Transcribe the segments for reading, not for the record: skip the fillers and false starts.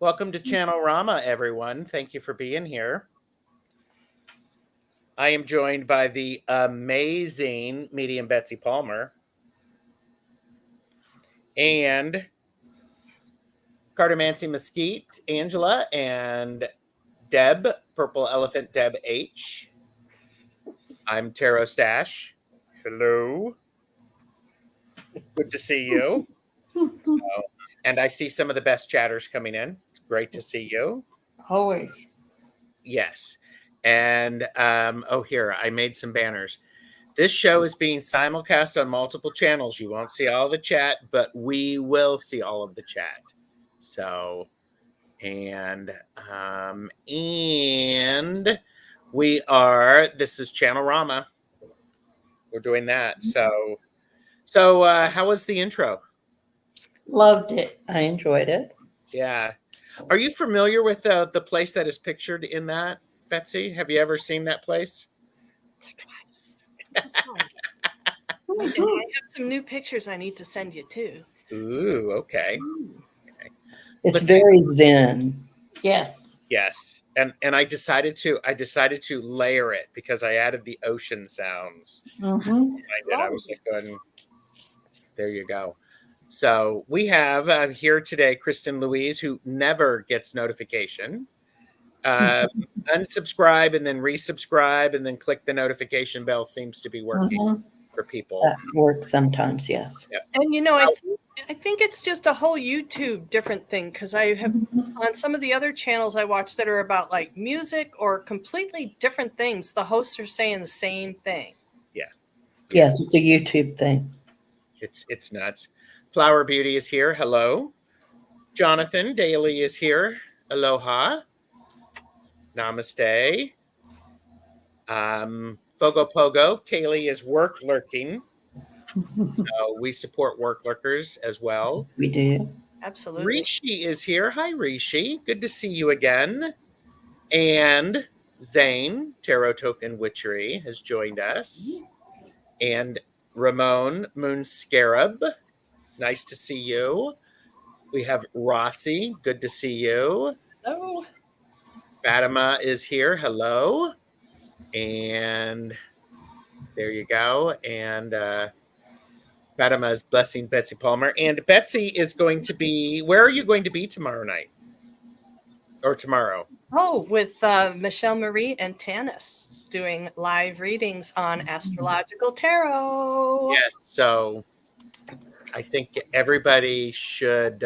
Welcome to Channelrama, everyone. Thank you for being here. I am joined by the amazing medium Betsy Palmer and Cartomancy Mesquite, Angela, and Deb, Purple Elephant Deb H. I'm Taro Stash. Hello. Good to see you. And I see some of the best chatters coming in. Great to see you. Always. Yes. And here, I made some banners. This show is being simulcast on multiple channels. You won't see all the chat, but we will see all of the chat. So, and this is Channelrama. We're doing that. So how was the intro? Loved it. I enjoyed it. Yeah. Are you familiar with the place that is pictured in that, Betsy? Have you ever seen that place? Twice. I have some new pictures I need to send you too. Ooh, okay. It's very zen. Yes. Yes. And I decided to layer it because I added the ocean sounds. I was like going, there you go. So we have here today Kristen Louise, who never gets notification. Unsubscribe and then resubscribe and then click the notification bell seems to be working for people. That works sometimes, yes. Yep. And I think it's just a whole YouTube different thing because I have on some of the other channels I watch that are about like music or completely different things. The hosts are saying the same thing. Yeah. Yes, it's a YouTube thing. It's nuts. Flower Beauty is here. Hello. Jonathan Daly is here. Aloha. Namaste. Fogo Pogo. Kaylee is work lurking. So we support work lurkers as well. We do. Absolutely. Rishi is here. Hi, Rishi. Good to see you again. And Zane, Tarot Token Witchery, has joined us. And Ramon Moon Scarab. Nice to see you. We have Rossi. Good to see you. Hello. Fatima is here. Hello. And there you go. And Fatima is blessing Betsy Palmer. And Betsy is going to be, where are you going to be tomorrow night? Or tomorrow? Oh, with Michelle Marie and Tanis doing live readings on astrological tarot. Yes. So I think everybody should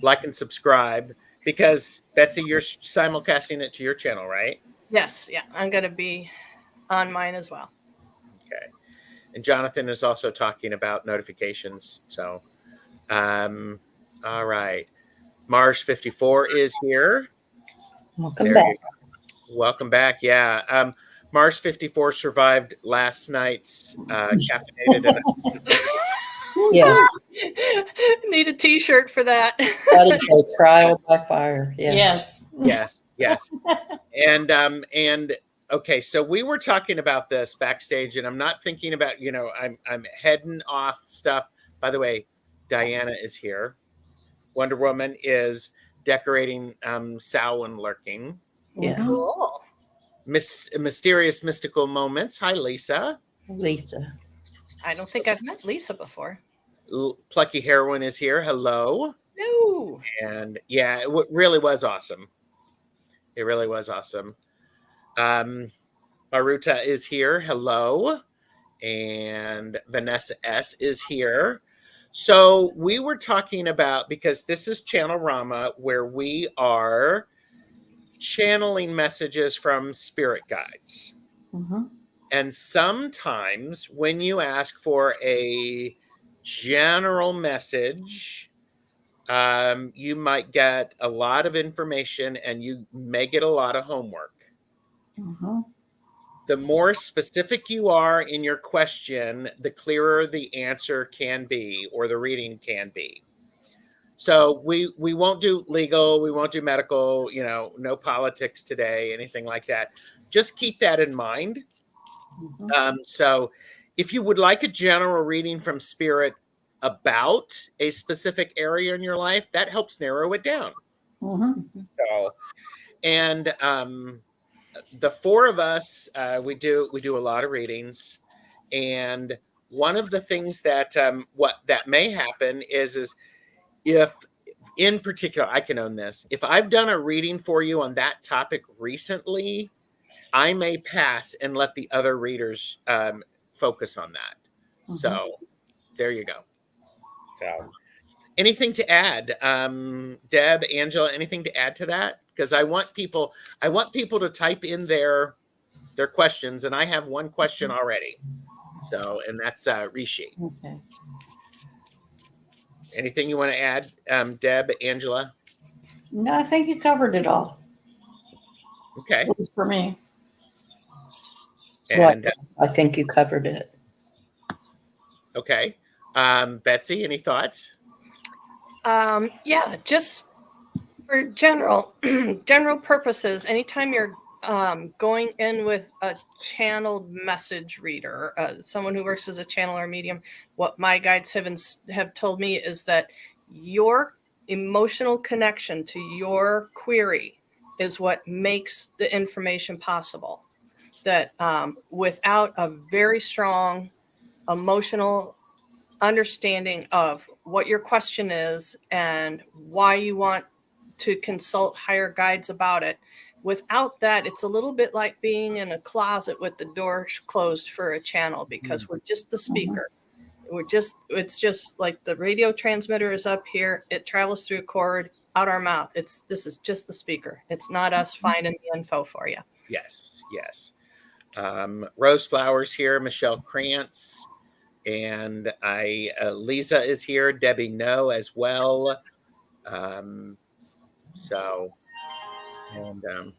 like and subscribe because Betsy, you're simulcasting it to your channel, right? Yes. Yeah. I'm going to be on mine as well. Okay. And Jonathan is also talking about notifications. So, all right. Mars 54 is here. Welcome back. Welcome back. Yeah. Mars 54 survived last night's caffeinated. Yeah. Need a t-shirt for that. That is a trial by fire. Yes. Yes. And okay, so we were talking about this backstage, and I'm not thinking about, I'm heading off stuff. By the way, Diana is here. Wonder Woman is decorating Samhain lurking. Yeah. Cool. Mysterious mystical moments. Hi, Lisa. Lisa. I don't think I've met Lisa before. Plucky Heroine is here. Hello. No. And yeah, it really was awesome. It really was awesome. Maruta is here. Hello. And Vanessa S is here. So we were talking about, because this is Channelrama, where we are channeling messages from spirit guides. And sometimes when you ask for a general message, you might get a lot of information and you may get a lot of homework. The more specific you are in your question, the clearer the answer can be, or the reading can be. So we won't do legal, we won't do medical, no politics today, anything like that. Just keep that in mind. So if you would like a general reading from Spirit, about a specific area in your life, that helps narrow it down. So, and the four of us, we do a lot of readings, and one of the things that what that may happen is if, in particular, I can own this. If I've done a reading for you on that topic recently, I may pass and let the other readers focus on that. So there you go. So anything to add, Deb, Angela, anything to add to that? Because I want people to type in their questions, and I have one question already. So, and that's Rishi. Okay. Anything you want to add, Deb, Angela? No, I think you covered it all. Okay. At least for me. And I think you covered it. okay. Betsy, any thoughts? Yeah, just for general purposes, anytime you're going in with a channeled message reader, someone who works as a channel or medium, what my guides have told me is that your emotional connection to your query is what makes the information possible. That without a very strong emotional understanding of what your question is and why you want to consult higher guides about it, without that, it's a little bit like being in a closet with the door closed for a channel, because we're just the speaker. It's just like the radio transmitter is up here, it travels through a cord out our mouth. This is just the speaker. It's not us finding the info for you. Yes. Rose Flowers here, Michelle Krantz, and Lisa is here, Debbie No as well. So, And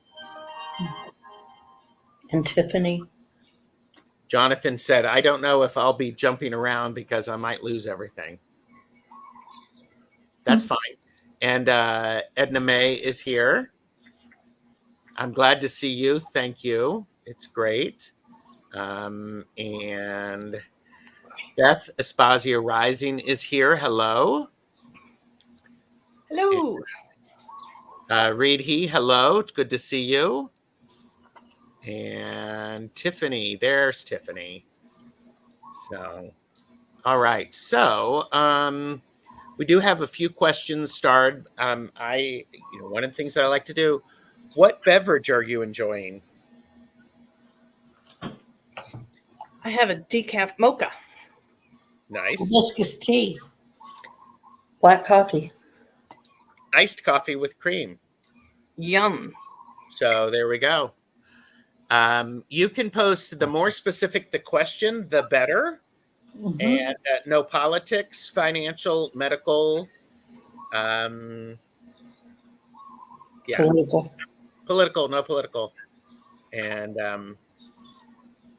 Tiffany. Jonathan said, I don't know if I'll be jumping around because I might lose everything. That's fine. And Edna May is here. I'm glad to see you. Thank you. It's great. And Beth Espasia Rising is here. Hello. Hello. Reed He, hello. It's good to see you. And Tiffany, there's Tiffany. So, all right. So, we do have a few questions starred. One of the things that I like to do, what beverage are you enjoying? I have a decaf mocha. Nice. Hibiscus tea. Black coffee. Iced coffee with cream. Yum. So there we go. You can post, the more specific the question, the better. And no politics, financial, medical, political, no political. And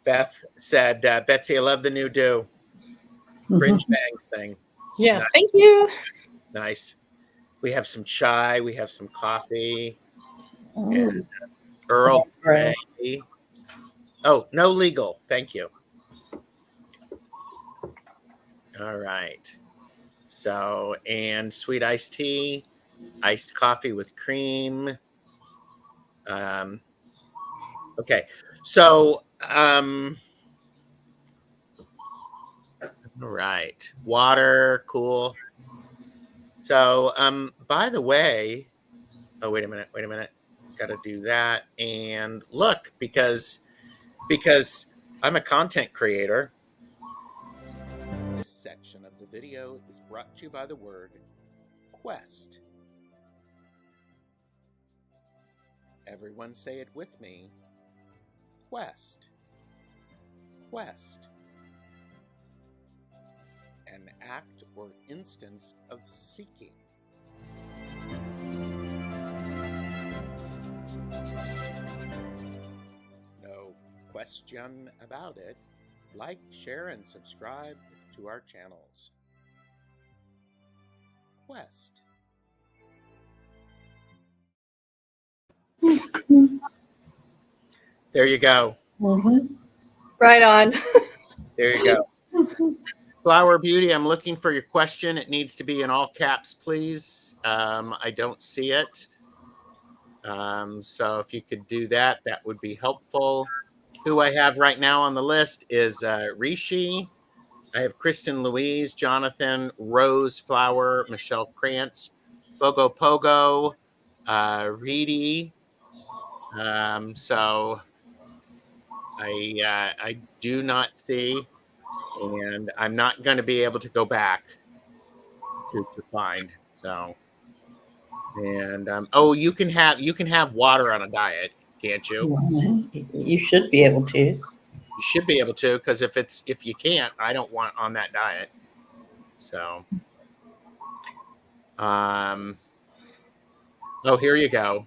Beth said, Betsy, I love the new do. Fringe bangs thing. Yeah, nice. Thank you. Nice. We have some chai, we have some coffee. And Earl Grey. Oh, no legal. Thank you. All right. So, and sweet iced tea, iced coffee with cream. Okay. So, all right. Water, cool. So, by the way, oh, wait a minute. Got to do that. And look, because I'm a content creator. This section of the video is brought to you by the word quest. Everyone say it with me. Quest. Quest. An act or instance of seeking. No question about it. Like, share, and subscribe to our channels. Quest. There you go. Right on. There you go. Flower Beauty, I'm looking for your question. It needs to be in all caps, please. I don't see it. So if you could do that, that would be helpful. Who I have right now on the list is Rishi. I have Kristen Louise, Jonathan, Rose Flower, Michelle Krantz, Fogo Pogo, Reedy. So I do not see, and I'm not going to be able to go back to find. So, and oh, you can have water on a diet, can't you? You should be able to. You should be able to, because if you can't, I don't want on that diet. So, oh, here you go.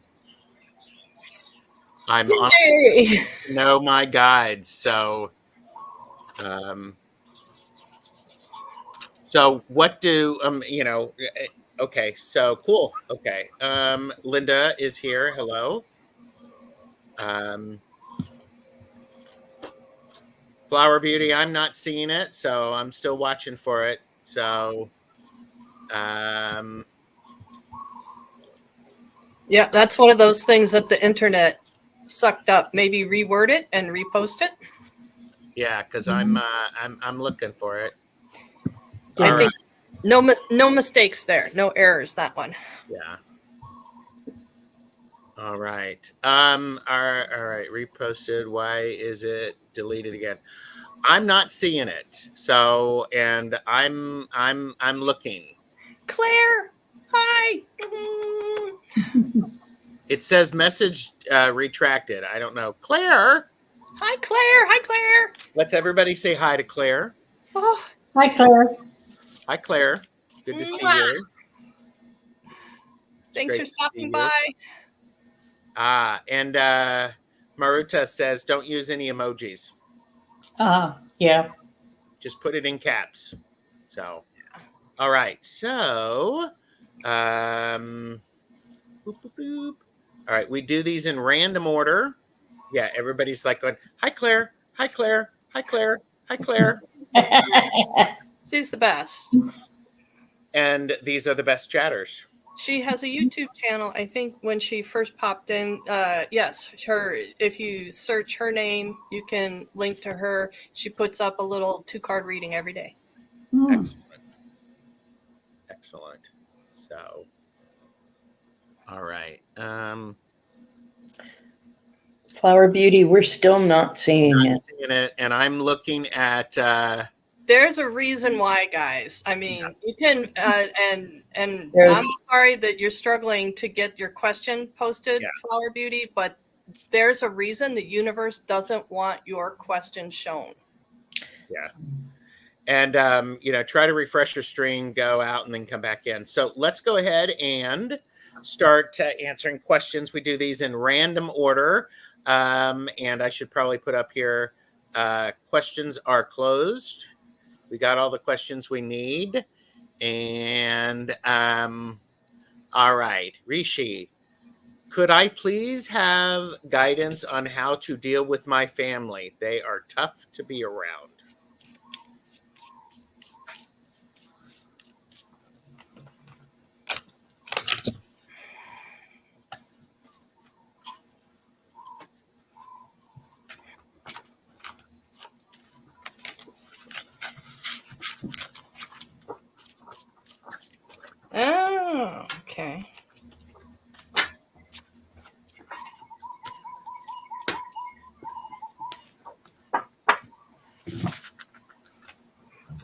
I'm on know my guides. So, so what do okay, so cool. Okay. Linda is here. Hello. Flower Beauty, I'm not seeing it, so I'm still watching for it. So Yeah, that's one of those things that the internet sucked up. Maybe reword it and repost it. yeah, because I'm looking for it. I think no mistakes there, no errors. That one. Yeah. All right. All right. Reposted. Why is it deleted again? I'm not seeing it. So, and I'm looking. Claire, hi. It says message retracted. I don't know. Claire. Hi, Claire. Hi, Claire. Let's everybody say hi to Claire. Oh, Hi, Claire. Hi, Claire. Good to see you. Thanks for stopping by. And Maruta says, don't use any emojis. Yeah. Just put it in caps. So, all right. So, boop, boop, boop. All right. We do these in random order. Yeah. Everybody's like going, hi, Claire. Hi, Claire. Hi, Claire. Hi, Claire. She's the best. And these are the best chatters. She has a YouTube channel. I think when she first popped in, yes, her. If you search her name, you can link to her. She puts up a little 2-card reading every day. Excellent. Excellent. So, all right. Flower Beauty, we're still not seeing it. And I'm looking at. There's a reason why, guys. I mean, you can, and I'm sorry that you're struggling to get your question posted, Flower Beauty, but there's a reason the universe doesn't want your question shown. Yeah. And, try to refresh your stream, go out, and then come back in. So let's go ahead and start answering questions. We do these in random order. And I should probably put up here, questions are closed. We got all the questions we need. And all right, Rishi, could I please have guidance on how to deal with my family? They are tough to be around. Oh, okay.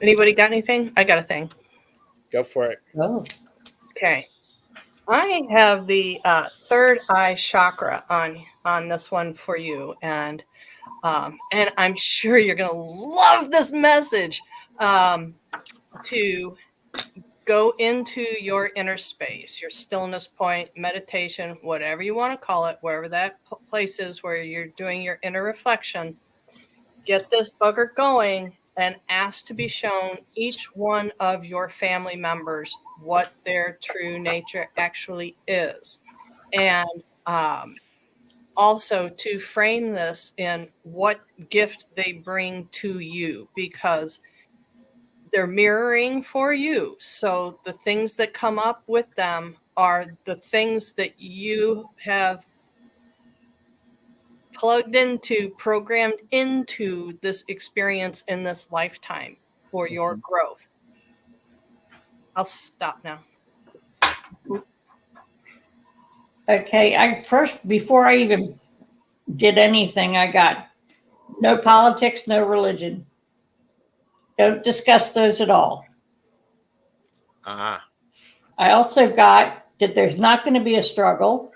Anybody got anything? I got a thing. Go for it. Oh. Okay. I have the third eye chakra on this one for you, and I'm sure you're gonna love this message. To go into your inner space, your stillness point, meditation, whatever you want to call it, wherever that place is where you're doing your inner reflection. Get this bugger going and ask to be shown each one of your family members what their true nature actually is. And also to frame this in what gift they bring to you, because they're mirroring for you. So the things that come up with them are the things that you have plugged into, programmed into this experience in this lifetime for your growth. I'll stop now. Okay, before I even did anything, I got no politics, no religion. Don't discuss those at all. Ah, I also got that there's not going to be a struggle.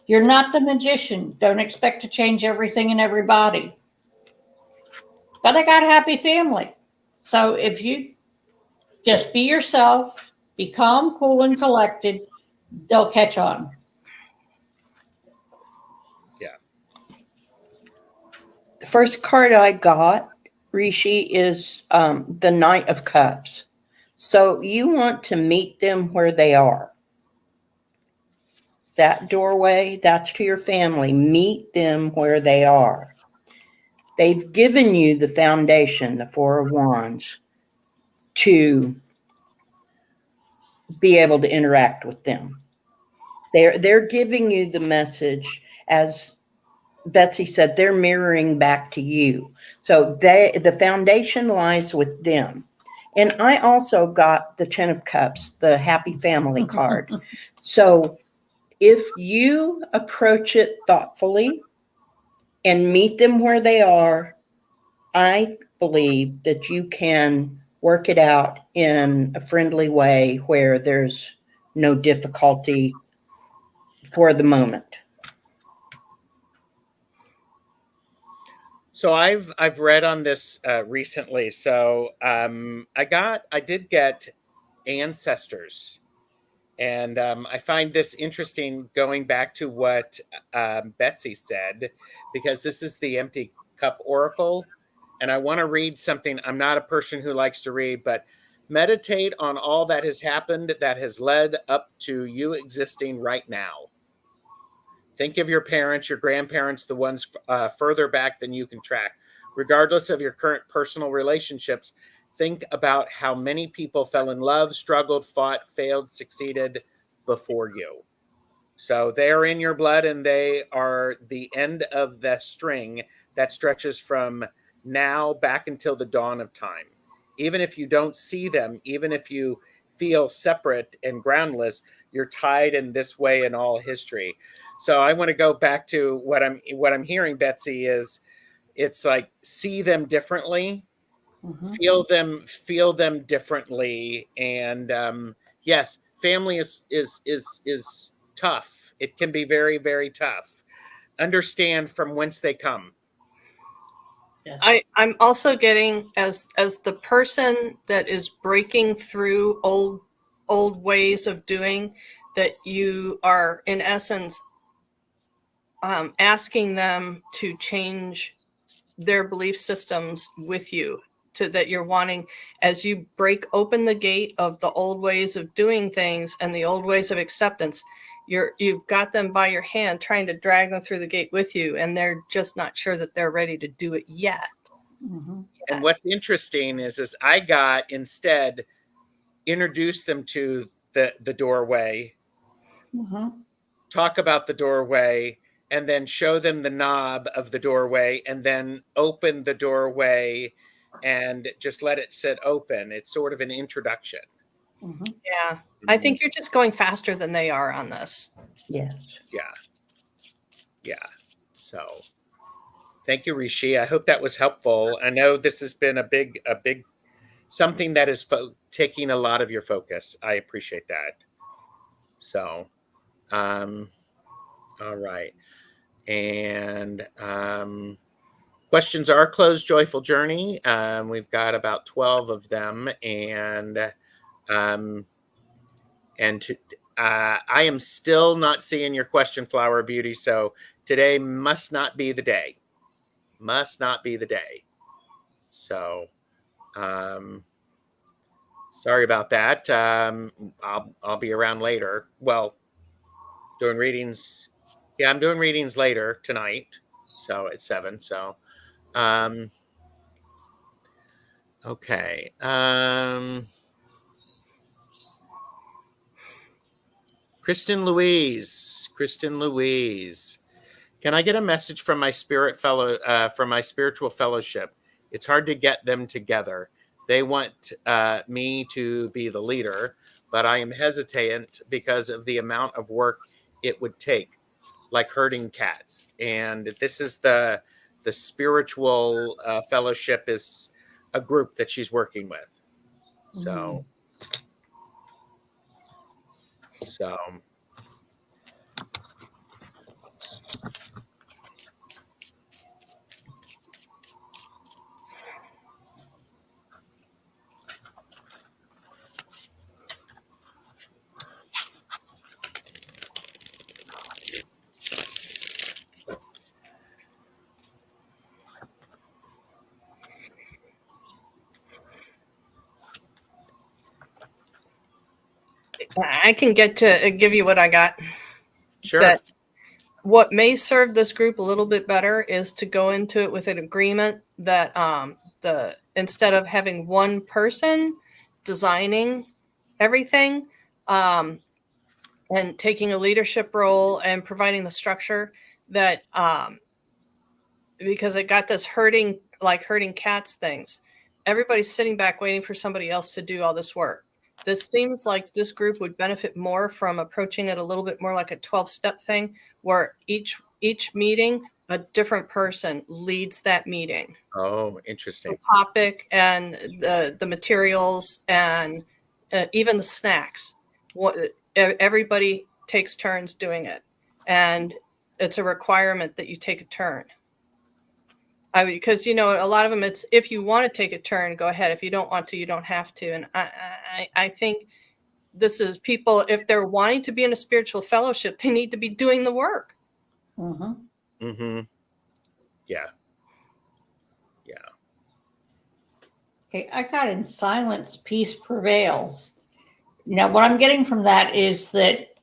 You're not the magician. Don't expect to change everything and everybody. But I got a happy family. So if you just be yourself, be calm, cool, and collected, they'll catch on. yeah. The first card I got, Rishi, is the Knight of Cups. So you want to meet them where they are. That doorway, that's to your family. Meet them where they are. They've given you the foundation, the Four of Wands, to be able to interact with them. They're giving you the message, as Betsy said, they're mirroring back to you. So the foundation lies with them. And I also got the Ten of Cups, the Happy Family card. So if you approach it thoughtfully and meet them where they are, I believe that you can work it out in a friendly way where there's no difficulty for the moment. So I've read on this recently. So I did get ancestors, and I find this interesting, going back to what Betsy said, because this is the Empty Cup Oracle, and I want to read something. I'm not a person who likes to read, but meditate on all that has happened that has led up to you existing right now. Think of your parents, your grandparents, the ones further back than you can track. Regardless of your current personal relationships, think about how many people fell in love, struggled, fought, failed, succeeded before you. So they're in your blood, and they are the end of the string that stretches from now back until the dawn of time. Even if you don't see them, even if you feel separate and groundless, you're tied in this way in all history. So I want to go back to what I'm hearing, Betsy, is it's like see them differently, feel them differently, and yes, family is tough. It can be very, very tough. Understand from whence they come. Yes. I'm also getting, as the person that is breaking through old ways of doing, that you are in essence asking them to change their belief systems with you, to that you're wanting, as you break open the gate of the old ways of doing things and the old ways of acceptance, you've got them by your hand trying to drag them through the gate with you, and they're just not sure that they're ready to do it yet. And what's interesting is I got instead introduce them to the doorway, talk about the doorway, and then show them the knob of the doorway, and then open the doorway and just let it sit open. It's sort of an introduction. Yeah, I think you're just going faster than they are on this. Yes. Yeah. So thank you, Rishi. I hope that was helpful. I know this has been a big something that is taking a lot of your focus. I appreciate that. So, all right. And questions are closed. Joyful Journey. We've got about 12 of them, and I am still not seeing your question, Flower Beauty. So today must not be the day. Must not be the day. So, sorry about that. I'll be around later. Well, doing readings. Yeah, I'm doing readings later tonight. So at 7. So, Okay. Kristen Louise. Can I get a message from my from my spiritual fellowship? It's hard to get them together. They want me to be the leader, but I am hesitant because of the amount of work it would take, like herding cats. And this is the spiritual fellowship is a group that she's working with. So, so I can get to give you what I got. sure. That what may serve this group a little bit better is to go into it with an agreement that the instead of having one person designing everything and taking a leadership role and providing the structure, that because it got this herding cats things, everybody's sitting back waiting for somebody else to do all this work. This seems like this group would benefit more from approaching it a little bit more like a 12-step thing, where each meeting a different person leads that meeting. Oh, interesting. The topic and the materials and even the snacks. Everybody takes turns doing it, and it's a requirement that you take a turn. Because a lot of them, it's if you want to take a turn, go ahead. If you don't want to, you don't have to. And I think this is people, if they're wanting to be in a spiritual fellowship, they need to be doing the work. Yeah. Okay, I got in silence, peace prevails. Now, what I'm getting from that is that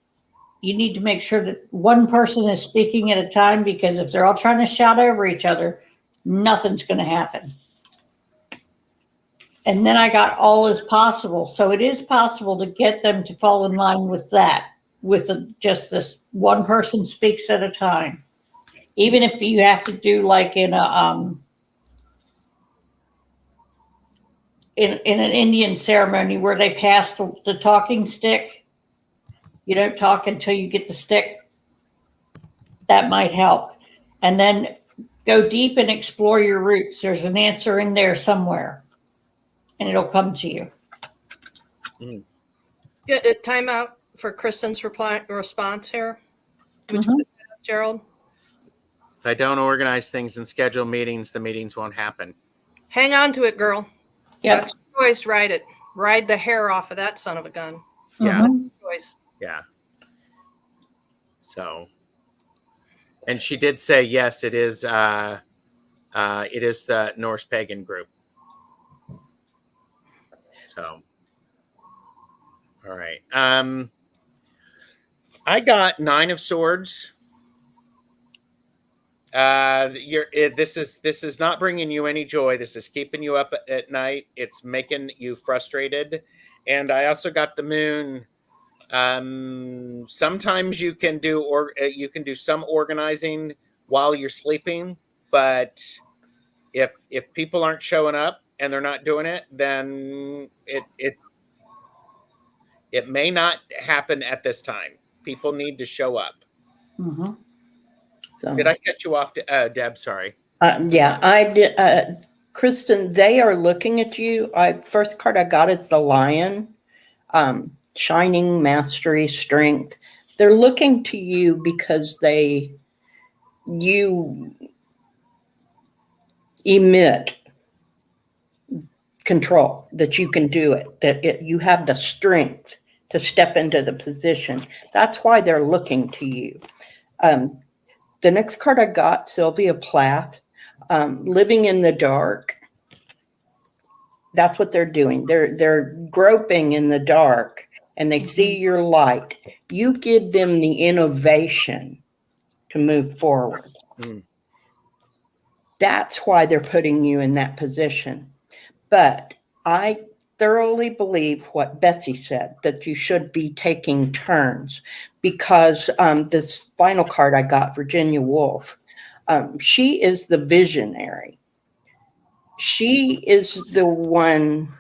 you need to make sure that one person is speaking at a time, because if they're all trying to shout over each other, nothing's going to happen. And then I got all is possible. So it is possible to get them to fall in line with that, with just this one person speaks at a time. Even if you have to do like in a in an Indian ceremony where they pass the talking stick, you don't talk until you get the stick. That might help. And then go deep and explore your roots. There's an answer in there somewhere, and it'll come to you. Get a timeout for Kristen's response here. Which Gerald? If I don't organize things and schedule meetings, the meetings won't happen. Hang on to it, girl. Yep. That's your choice. Ride it. Ride the hair off of that son of a gun. Yeah. That's your choice. Yeah. So, and she did say, yes, it is the Norse pagan group. So, all right. I got 9 of Swords. This is not bringing you any joy. This is keeping you up at night. It's making you frustrated. And I also got the Moon. Sometimes you can do some organizing while you're sleeping, but if people aren't showing up and they're not doing it, then it may not happen at this time. People need to show up. So, did I cut you off, Deb? Sorry. Yeah, I did. Kristen, they are looking at you. First card I got is the Lion. Shining, mastery, strength. They're looking to you because you emit control, that you can do it, that you have the strength to step into the position. That's why they're looking to you. The next card I got, Sylvia Plath, living in the dark. That's what they're doing. They're groping in the dark, and they see your light. You give them the innovation to move forward. That's why they're putting you in that position. But I thoroughly believe what Betsy said, that you should be taking turns, because this final card I got, Virginia Woolf, she is the visionary. She is the one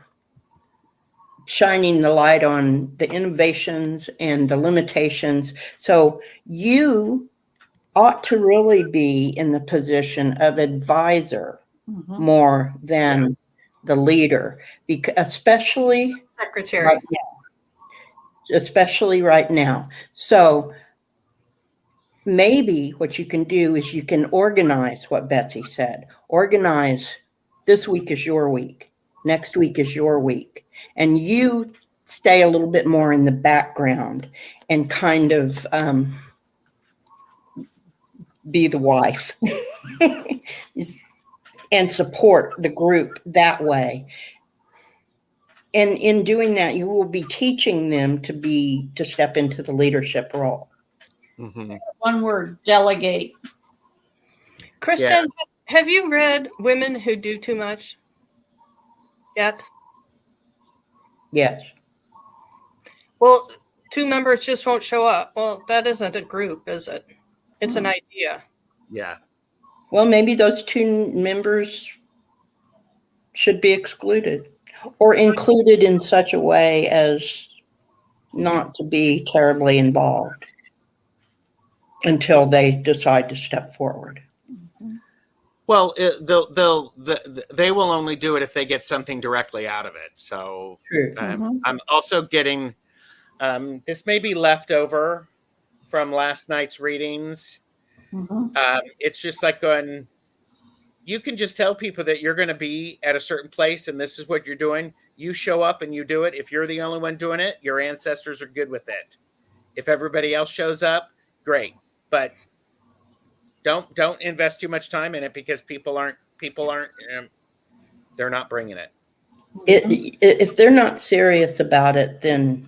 shining the light on the innovations and the limitations. So you ought to really be in the position of advisor more than the leader, because especially Secretary. right now, especially right now. So maybe what you can do is you can organize what Betsy said. Organize, this week is your week, next week is your week, and you stay a little bit more in the background and kind of be the wife and support the group that way. And in doing that, you will be teaching them to step into the leadership role. Mm-hmm. One word, delegate. Kristen, have you read Women Who Do Too Much yet? Yes. Well, 2 members just won't show up. Well, that isn't a group, is it? It's an idea. Yeah. Well, maybe those 2 members should be excluded or included in such a way as not to be terribly involved until they decide to step forward. Well, they will only do it if they get something directly out of it. So True. I'm also getting, this may be leftover from last night's readings. It's just like going, you can just tell people that you're going to be at a certain place and this is what you're doing. You show up and you do it. If you're the only one doing it, your ancestors are good with it. If everybody else shows up, great. But don't invest too much time in it, because people aren't they're not bringing it. If they're not serious about it, then,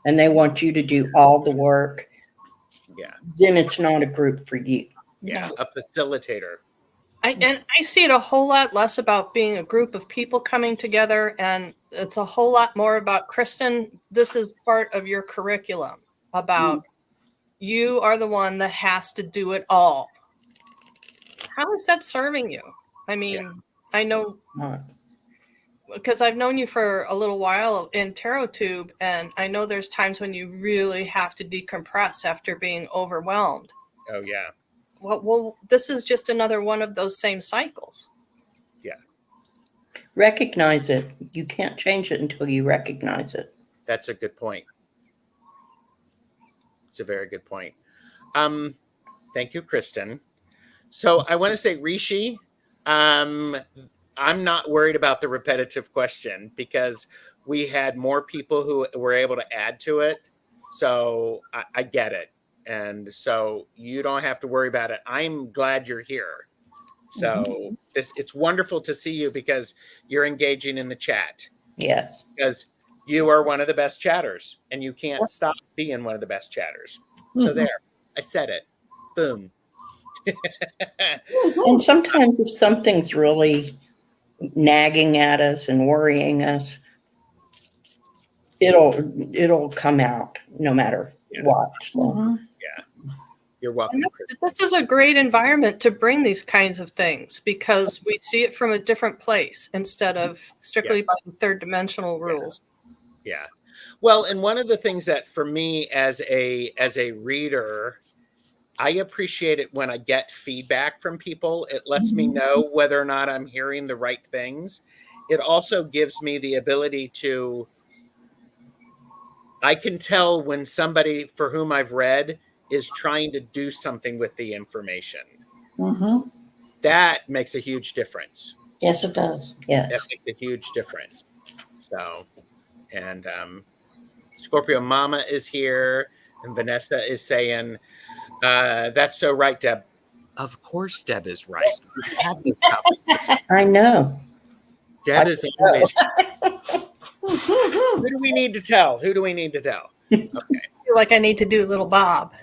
and they want you to do all the work, then it's not a group for you. Yeah, a facilitator. I see it a whole lot less about being a group of people coming together, and it's a whole lot more about, Kristen, this is part of your curriculum, about you are the one that has to do it all. How is that serving you? I mean, I know, because I've known you for a little while in Tarot Tube, and I know there's times when you really have to decompress after being overwhelmed. Oh, yeah. Well, this is just another one of those same cycles. Yeah. Recognize it. You can't change it until you recognize it. That's a good point. It's a very good point. Thank you, Kristen. So I want to say, Rishi, I'm not worried about the repetitive question, because we had more people who were able to add to it. So I get it. And so you don't have to worry about it. I'm glad you're here. So it's wonderful to see you, because you're engaging in the chat. Yes. Because you are one of the best chatters, and you can't stop being one of the best chatters. So there, I said it. Boom. And sometimes if something's really nagging at us and worrying us, it'll come out no matter what. So. You're welcome. This is a great environment to bring these kinds of things, because we see it from a different place instead of strictly by the third dimensional rules. Yeah. Well, and one of the things that for me as a reader, I appreciate it when I get feedback from people. It lets me know whether or not I'm hearing the right things. It also gives me the ability to, I can tell when somebody for whom I've read is trying to do something with the information. That makes a huge difference. Yes, it does. Yes. That makes a huge difference. So, and Scorpio Mama is here, and Vanessa is saying, that's so right, Deb. Of course Deb is right. I know. Deb is always. Who do we need to tell? Who do we need to tell? Okay. I feel like I need to do little Bob.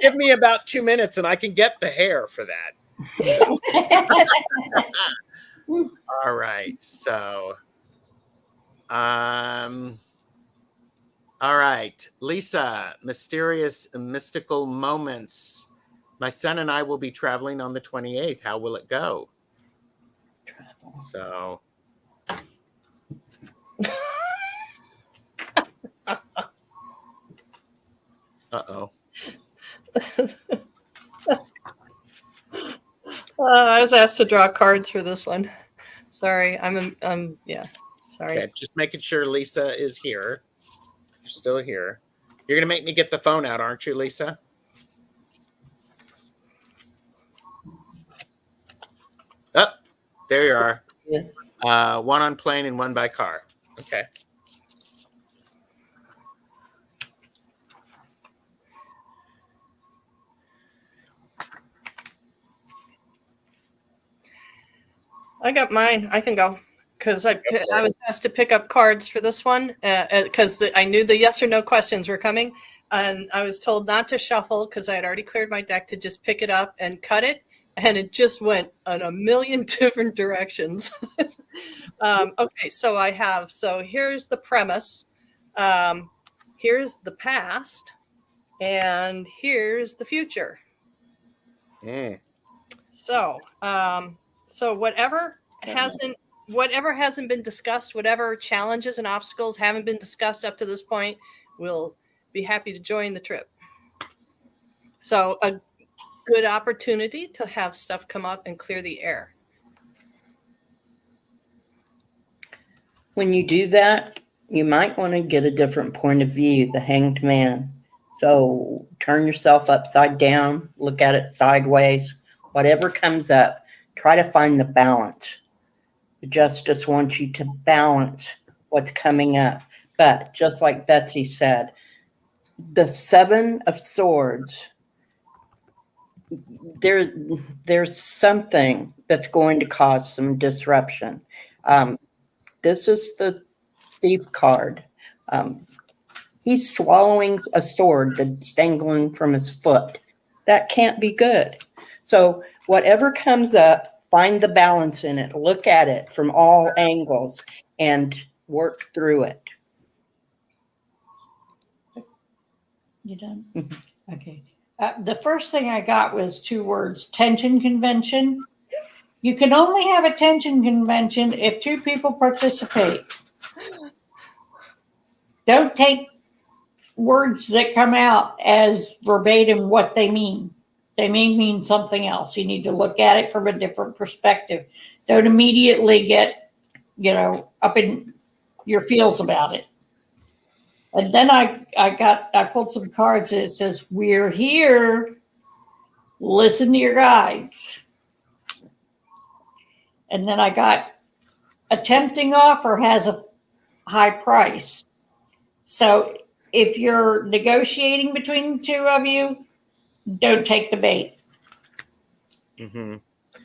Give me about 2 minutes and I can get the hair for that. All right. So, all right, Lisa, mysterious and mystical moments. My son and I will be traveling on the 28th. How will it go? Travel. So, uh-oh. I was asked to draw cards for this one. Sorry, yeah. Sorry. Okay, just making sure Lisa is here. You're still here. You're gonna make me get the phone out, aren't you, Lisa? Oh, there you are. Yes. One on plane and one by car. Okay. I got mine. I can go because I was asked to pick up cards for this one because I knew the yes or no questions were coming, and I was told not to shuffle because I had already cleared my deck to just pick it up and cut it, and it just went in a million different directions. Okay, so here's the premise, here's the past, and here's the future. So whatever hasn't been discussed, whatever challenges and obstacles haven't been discussed up to this point, we'll be happy to join the trip. So a good opportunity to have stuff come up and clear the air. When you do that, you might want to get a different point of view, the Hanged Man. So turn yourself upside down, look at it sideways, whatever comes up, try to find the balance. The Justice wants you to balance what's coming up. But just like Betsy said, the Seven of Swords, there's something that's going to cause some disruption. This is the Thief card. He's swallowing a sword that's dangling from his foot. That can't be good. So whatever comes up, find the balance in it. Look at it from all angles and work through it. You done? Okay. The first thing I got was 2 words, tension convention. You can only have a tension convention if 2 people participate. Don't take words that come out as verbatim what they mean. They may mean something else. You need to look at it from a different perspective. Don't immediately get, up in your feels about it. And then I pulled some cards and it says, we're here. Listen to your guides. And then I got a tempting offer has a high price. So if you're negotiating between the 2 of you, don't take the bait. Mm-hmm.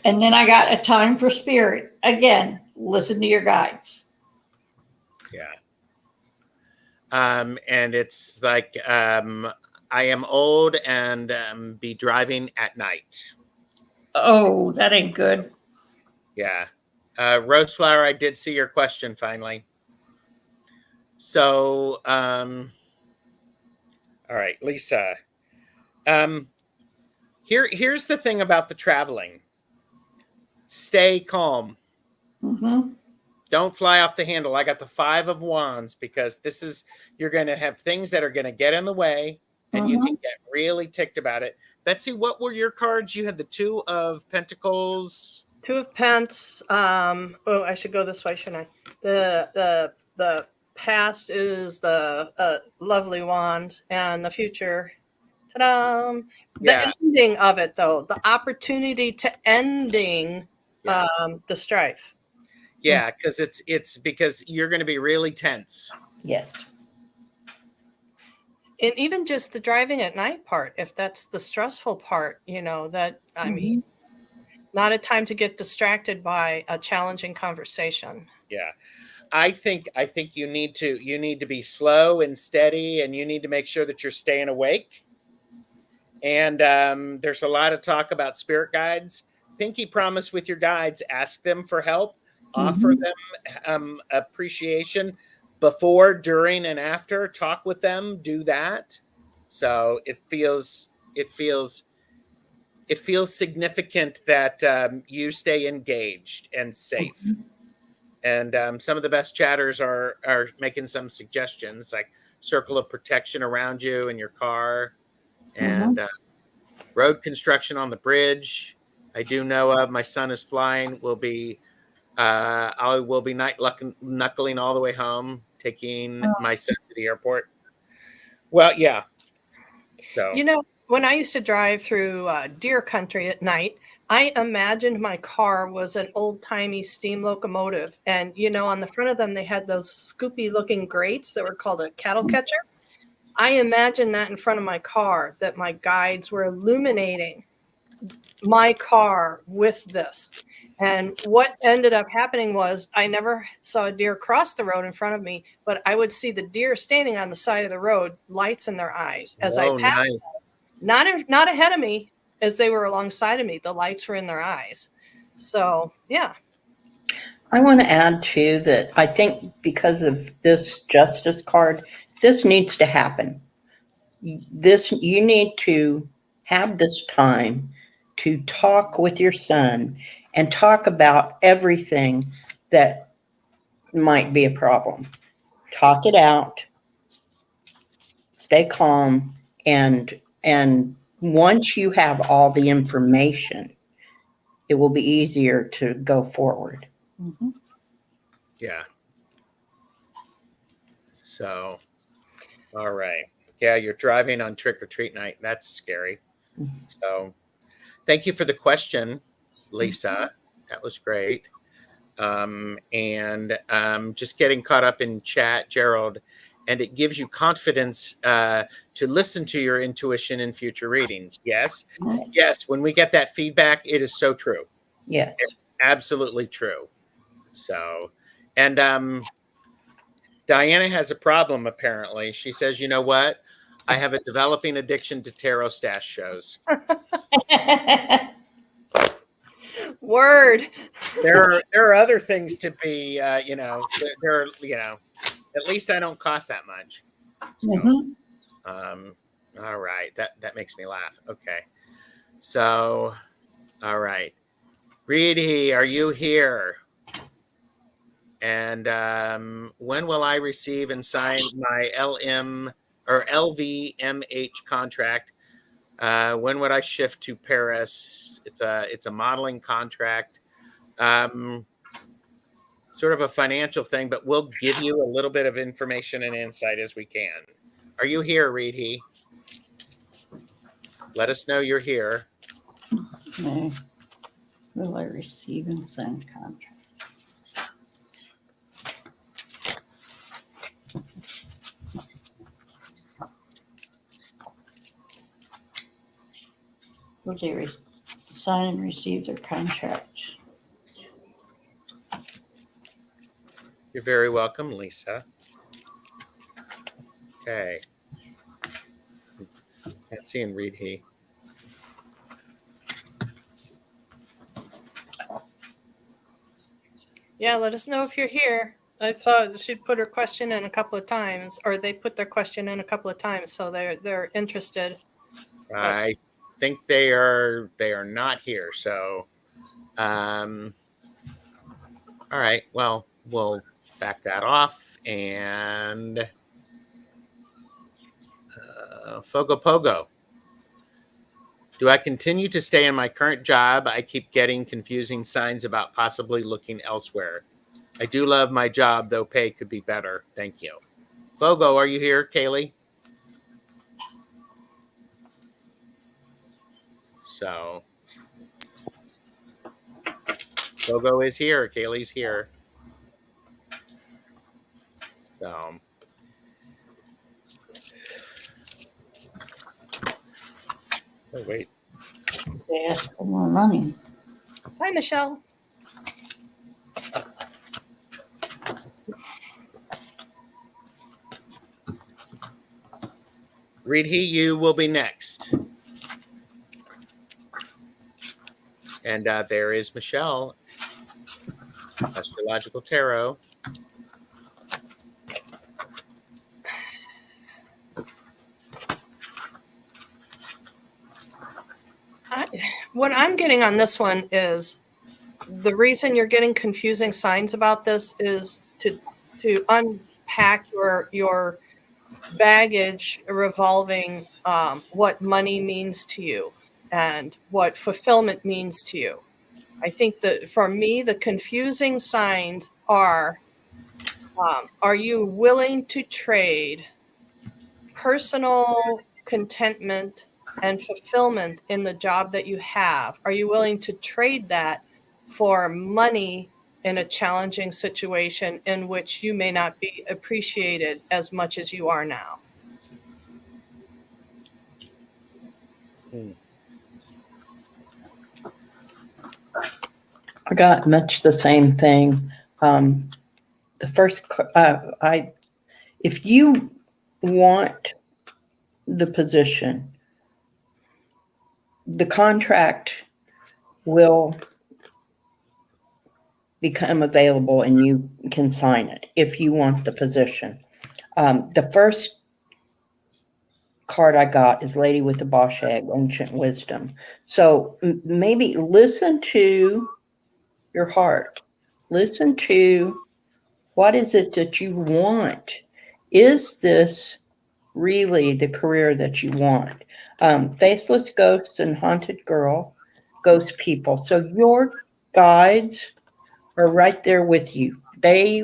And then I got a time for spirit. Again, listen to your guides. Yeah. And it's like, I am old and be driving at night. Oh, that ain't good. Yeah. Roseflower, I did see your question finally. So, all right, Lisa. Here's the thing about the traveling. Stay calm. Mm-hmm. Don't fly off the handle. I got the 5 of Wands because you're going to have things that are going to get in the way and you can get really ticked about it. Betsy, what were your cards? You had the 2 of Pentacles. 2 of Pence. I should go this way, shouldn't I? The past is the lovely wand, and the future. Ta-da! The ending of it, though, the opportunity to ending the strife. Yeah, because it's because you're going to be really tense. Yes. And even just the driving at night part, if that's the stressful part, I mean, not a time to get distracted by a challenging conversation. Yeah. I think you need to be slow and steady, and you need to make sure that you're staying awake. And there's a lot of talk about spirit guides. pinky promise with your guides. Ask them for help. Offer them appreciation before, during, and after. Talk with them. Do that. So it feels significant that you stay engaged and safe. And some of the best chatters are making some suggestions, like circle of protection around you in your car, and road construction on the bridge. I do know of. My son is flying. I will be knuckling all the way home, taking my son to the airport. Well, yeah. So You know, when I used to drive through deer country at night, I imagined my car was an old-timey steam locomotive. And, you know, on the front of them, they had those scoopy-looking grates that were called a cattle catcher. I imagined that in front of my car, that my guides were illuminating my car with this. And what ended up happening was I never saw a deer cross the road in front of me, but I would see the deer standing on the side of the road, lights in their eyes as I passed. nice. Not ahead of me as they were alongside of me. The lights were in their eyes. So, yeah. I want to add too that I think because of this justice card, this needs to happen. You need to have this time to talk with your son and talk about everything that might be a problem. Talk it out, stay calm, and once you have all the information, it will be easier to go forward. Yeah. So, all right. Yeah, you're driving on trick or treat night. That's scary. So, thank you for the question, Lisa. That was great. And just getting caught up in chat, Gerald, and it gives you confidence to listen to your intuition in future readings. Yes. Yes. When we get that feedback, it is so true. Yes. It's absolutely true. So, and Diana has a problem, apparently. She says, you know what? I have a developing addiction to tarot stash shows. Word. There are other things to be, there are, at least I don't cost that much. So, all right. That makes me laugh. Okay. So, all right. Reedy, are you here? And when will I receive and sign my LM or LVMH contract? When would I shift to Paris? It's a modeling contract, sort of a financial thing, but we'll give you a little bit of information and insight as we can. Are you here, Reedy? Let us know you're here. Okay. Will I receive and sign contract? Will they sign and receive their contract? You're very welcome, Lisa. Okay. Can't see and read he. Yeah, let us know if you're here. I saw she put her question in a couple of times, or they put their question in a couple of times, so they're interested. I think they are not here. So, all right. Well, we'll back that off and Fogo Pogo. Do I continue to stay in my current job? I keep getting confusing signs about possibly looking elsewhere. I do love my job, though pay could be better. Thank you. Fogo, are you here, Kaylee? So, Fogo is here. Kaylee's here. So, oh, wait. They ask for more money. Hi, Michelle. Reed, you will be next. And there is Michelle, Astrological Tarot. What I'm getting on this one is the reason you're getting confusing signs about this is to unpack your baggage revolving what money means to you and what fulfillment means to you. I think that for me, the confusing signs are you willing to trade personal contentment and fulfillment in the job that you have? Are you willing to trade that for money in a challenging situation in which you may not be appreciated as much as you are now? I got much the same thing. The first, if you want the position, the contract will become available and you can sign it if you want the position. The first card I got is Lady with the Bosh Egg, Ancient Wisdom. So maybe listen to your heart. Listen to what is it that you want? Is this really the career that you want? Faceless Ghosts and Haunted Girl, Ghost People. So your guides are right there with you. They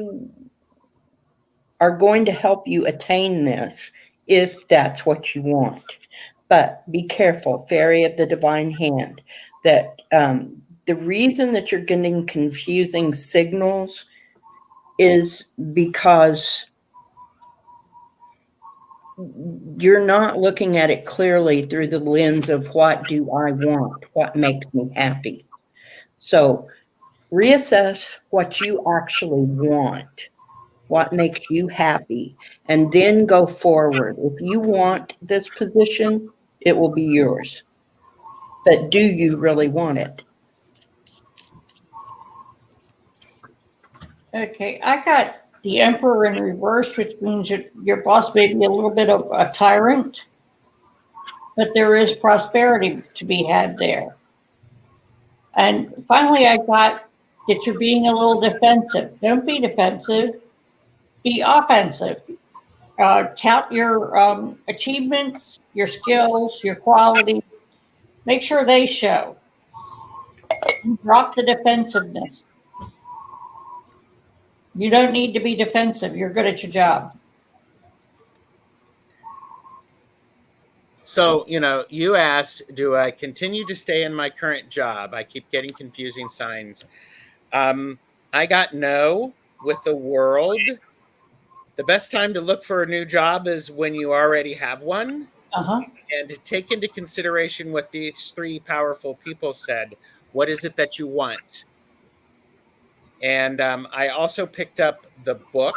are going to help you attain this if that's what you want. But be careful, Fairy of the Divine Hand, that the reason that you're getting confusing signals is because you're not looking at it clearly through the lens of what do I want, what makes me happy. So reassess what you actually want, what makes you happy, and then go forward. If you want this position, it will be yours. But do you really want it? Okay, I got the Emperor in reverse, which means your boss may be a little bit of a tyrant, but there is prosperity to be had there. And finally, I got that you're being a little defensive. Don't be defensive, be offensive. Tout your achievements, your skills, your qualities. Make sure they show. Drop the defensiveness. You don't need to be defensive. You're good at your job. So, you asked, do I continue to stay in my current job? I keep getting confusing signs. I got no with the World. The best time to look for a new job is when you already have one. And to take into consideration what these three powerful people said. What is it that you want? And I also picked up the book,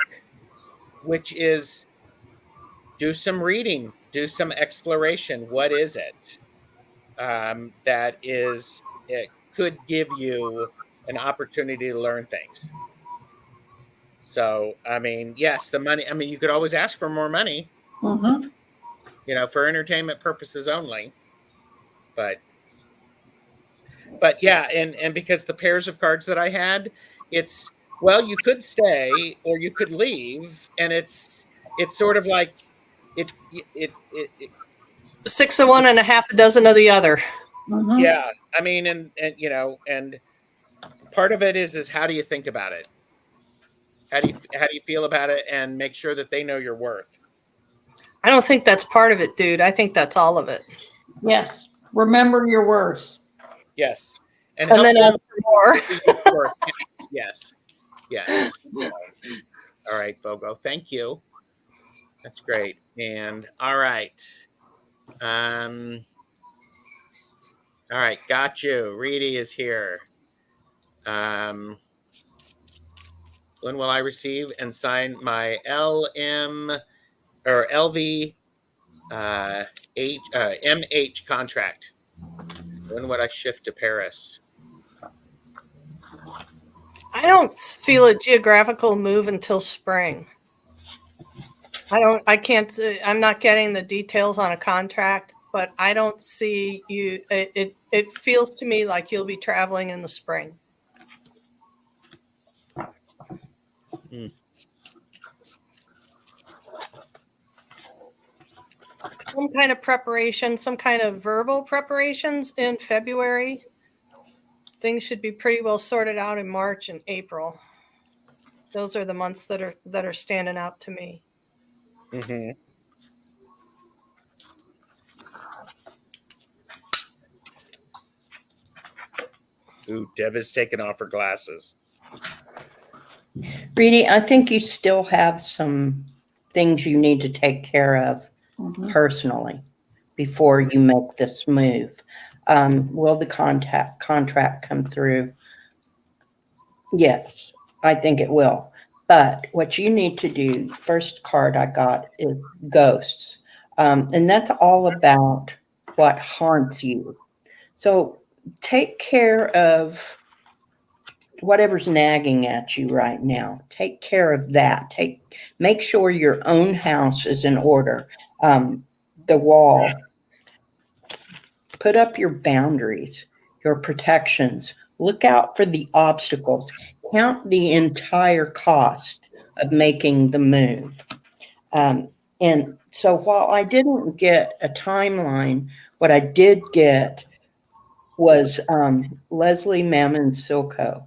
which is do some reading, do some exploration. What is it that it could give you an opportunity to learn things? So, yes, the money. You could always ask for more money, for entertainment purposes only. But yeah, and because the pairs of cards that I had, it's, well, you could stay or you could leave, and it's sort of like it 6 of one and a half a dozen of the other. Yeah, and part of it is how do you think about it? How do you feel about it, and make sure that they know your worth? I don't think that's part of it, dude. I think that's all of it. Yes. Remember your worth. Yes. And then ask for more. Yes. All right, Fogo. Thank you. That's great. And all right. All right, got you. Reedy is here. When will I receive and sign my LM or LV MH contract? When would I shift to Paris? I don't feel a geographical move until spring. I can't, I'm not getting the details on a contract, but I don't see you. It feels to me like you'll be traveling in the spring. Hmm. Some kind of preparation, some kind of verbal preparations in February. Things should be pretty well sorted out in March and April. Those are the months that are standing out to me. Mm-hmm. Ooh, Deb is taking off her glasses. Reedy, I think you still have some things you need to take care of personally before you make this move. Will the contract come through? Yes, I think it will. But what you need to do, first card I got is ghosts. And that's all about what haunts you. So take care of whatever's nagging at you right now. Take care of that. Make sure your own house is in order. The wall. Put up your boundaries, your protections. Look out for the obstacles. Count the entire cost of making the move. And so while I didn't get a timeline, what I did get was Leslie Mammon Silko,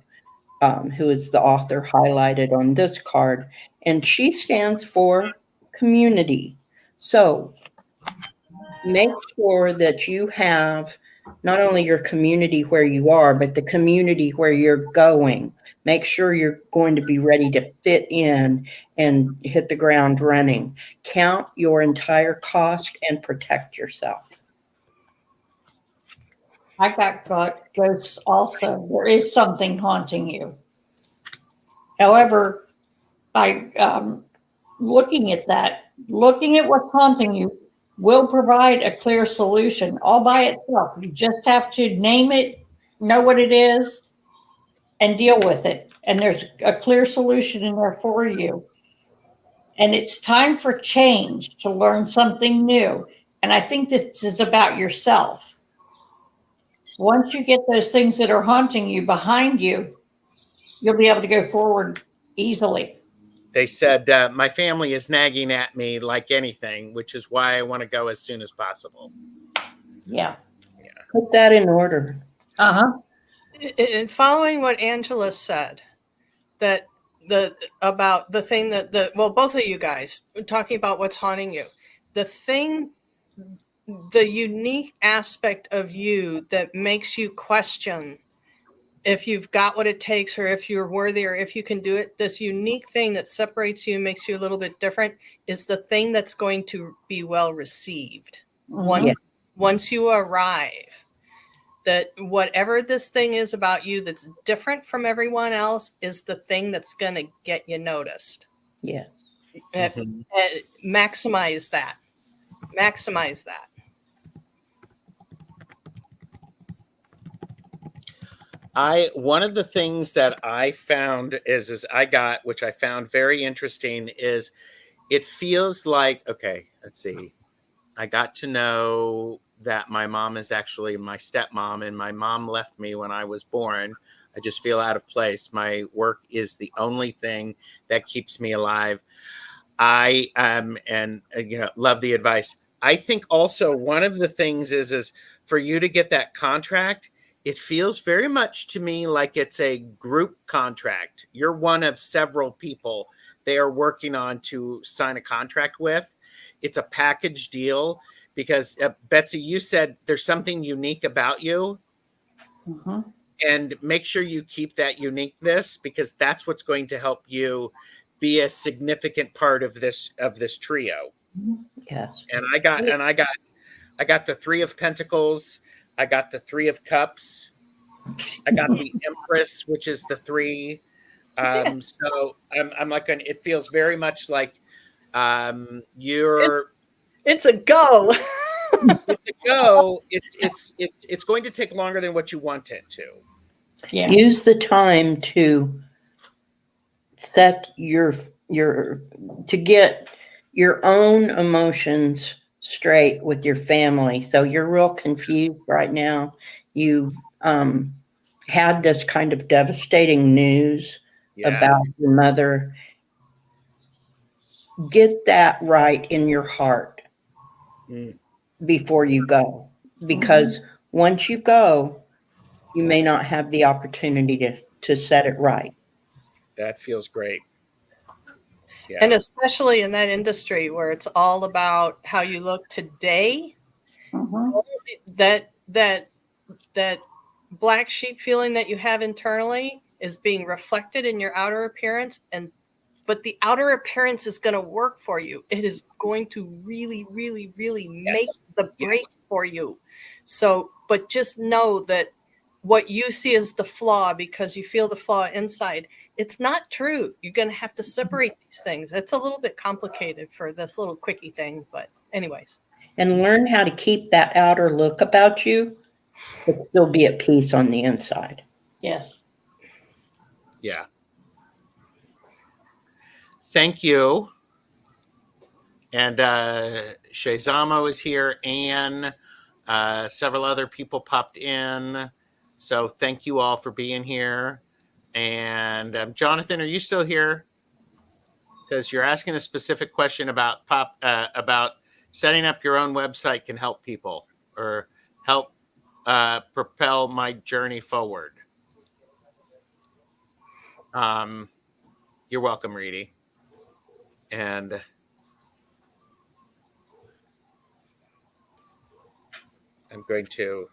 who is the author highlighted on this card, and she stands for community. So make sure that you have not only your community where you are, but the community where you're going. Make sure you're going to be ready to fit in and hit the ground running. Count your entire cost and protect yourself. I got ghosts also. There is something haunting you. However, looking at what's haunting you will provide a clear solution all by itself. You just have to name it, know what it is, and deal with it. And there's a clear solution in there for you. And it's time for change, to learn something new. And I think this is about yourself. Once you get those things that are haunting you behind you, you'll be able to go forward easily. They said, my family is nagging at me like anything, which is why I want to go as soon as possible. Yeah. Put that in order. Uh-huh. And following what Angela said, that about the thing well, both of you guys talking about what's haunting you, the unique aspect of you that makes you question if you've got what it takes, or if you're worthy, or if you can do it. This unique thing that separates you, makes you a little bit different, is the thing that's going to be well received. Once you arrive, that whatever this thing is about you that's different from everyone else is the thing that's going to get you noticed. Yes. Maximize that. One of the things that I found which I found very interesting, is it feels like, okay, let's see. I got to know that my mom is actually my stepmom, and my mom left me when I was born. I just feel out of place. My work is the only thing that keeps me alive. I love the advice. I think also one of the things is for you to get that contract, it feels very much to me like it's a group contract. You're one of several people they are working on to sign a contract with. It's a package deal, because Betsy, you said there's something unique about you. And make sure you keep that uniqueness, because that's what's going to help you be a significant part of this trio. Yes. And I got the Three of Pentacles. I got the Three of Cups. I got the Empress, which is the 3. So I'm like, it feels very much like it's a go. It's a go. It's going to take longer than what you want it to. Yeah. Use the time to set your to get your own emotions straight with your family. So you're real confused right now. You've had this kind of devastating news about your mother. Get that right in your heart before you go, because once you go, you may not have the opportunity to set it right. That feels great. Yeah. And especially in that industry where it's all about how you look today, that black sheep feeling that you have internally is being reflected in your outer appearance, but the outer appearance is going to work for you. It is going to really, really, really make the break for you. So, but just know that what you see as the flaw, because you feel the flaw inside, it's not true. You're going to have to separate these things. It's a little bit complicated for this little quickie thing, but anyways. And learn how to keep that outer look about you, but still be at peace on the inside. Yes. Yeah. Thank you. And Shazamo is here, and several other people popped in. So thank you all for being here. And Jonathan, are you still here? Because you're asking a specific question about about setting up your own website can help people or help propel my journey forward. You're welcome, Reedy. And I'm going to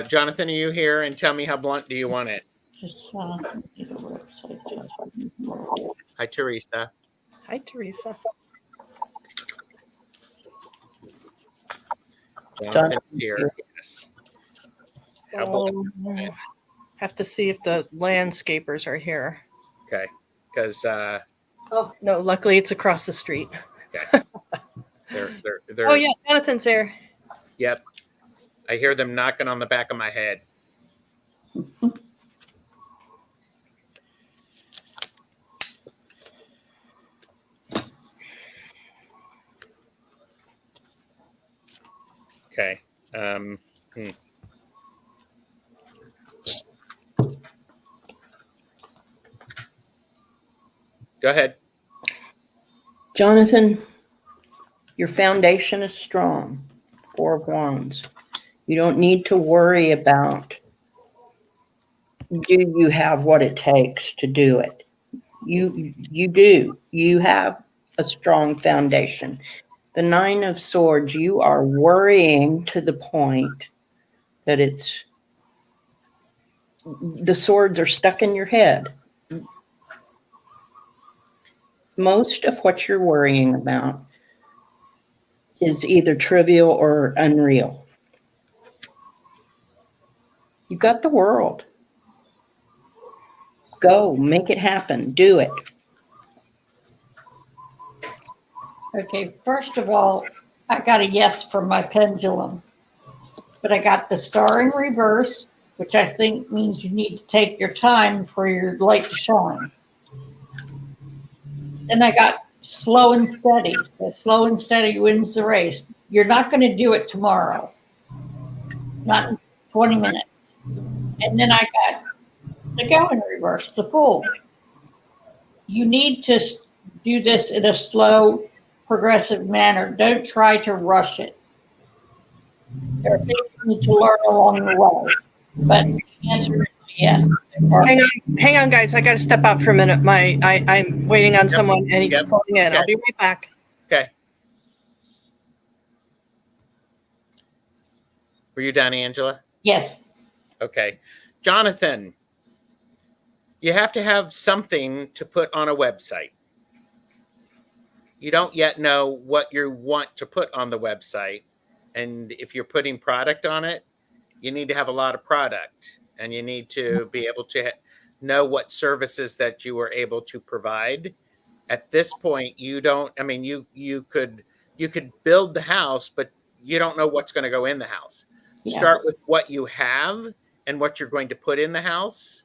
Jonathan, are you here? And tell me, how blunt do you want it? Just need a website. Hi, Teresa. Hi, Teresa. Jonathan's here. Yes. How blunt? Have to see if the landscapers are here. Okay. Because oh no, luckily it's across the street. Okay. They're oh yeah, Jonathan's there. Yep. I hear them knocking on the back of my head. Okay. Go ahead. Jonathan, your foundation is strong. 4 of Wands. You don't need to worry about, do you have what it takes to do it? You do. You have a strong foundation. The 9 of Swords, you are worrying to the point that the swords are stuck in your head. Most of what you're worrying about is either trivial or unreal. You got the world. Go, make it happen, do it. Okay, first of all, I got a yes from my pendulum, but I got the star in reverse, which I think means you need to take your time for your light to shine. Then I got slow and steady. The slow and steady wins the race. You're not going to do it tomorrow, not in 20 minutes. And then I got the go in reverse, the Fool. You need to do this in a slow, progressive manner. Don't try to rush it. There are things you need to learn along the way, but the answer is yes. Hang on, guys. I got to step out for a minute. I'm waiting on someone, and he's pulling in. Okay. I'll be right back. Okay. Were you done, Angela? Yes. Okay. Jonathan, you have to have something to put on a website. You don't yet know what you want to put on the website. And if you're putting product on it, you need to have a lot of product. And you need to be able to know what services that you are able to provide. At this point, you don't, I mean, you could build the house, but you don't know what's going to go in the house. Yeah. Start with what you have and what you're going to put in the house.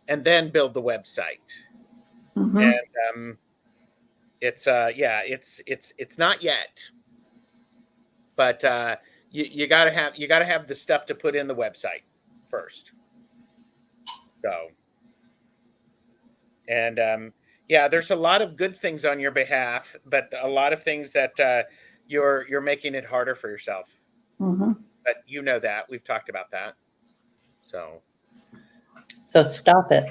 and then build the website. Mhm. And it's not yet, but you gotta have the stuff to put in the website first. So, and there's a lot of good things on your behalf, but a lot of things that you're making it harder for yourself. Mhm. But you know that we've talked about that. So stop it.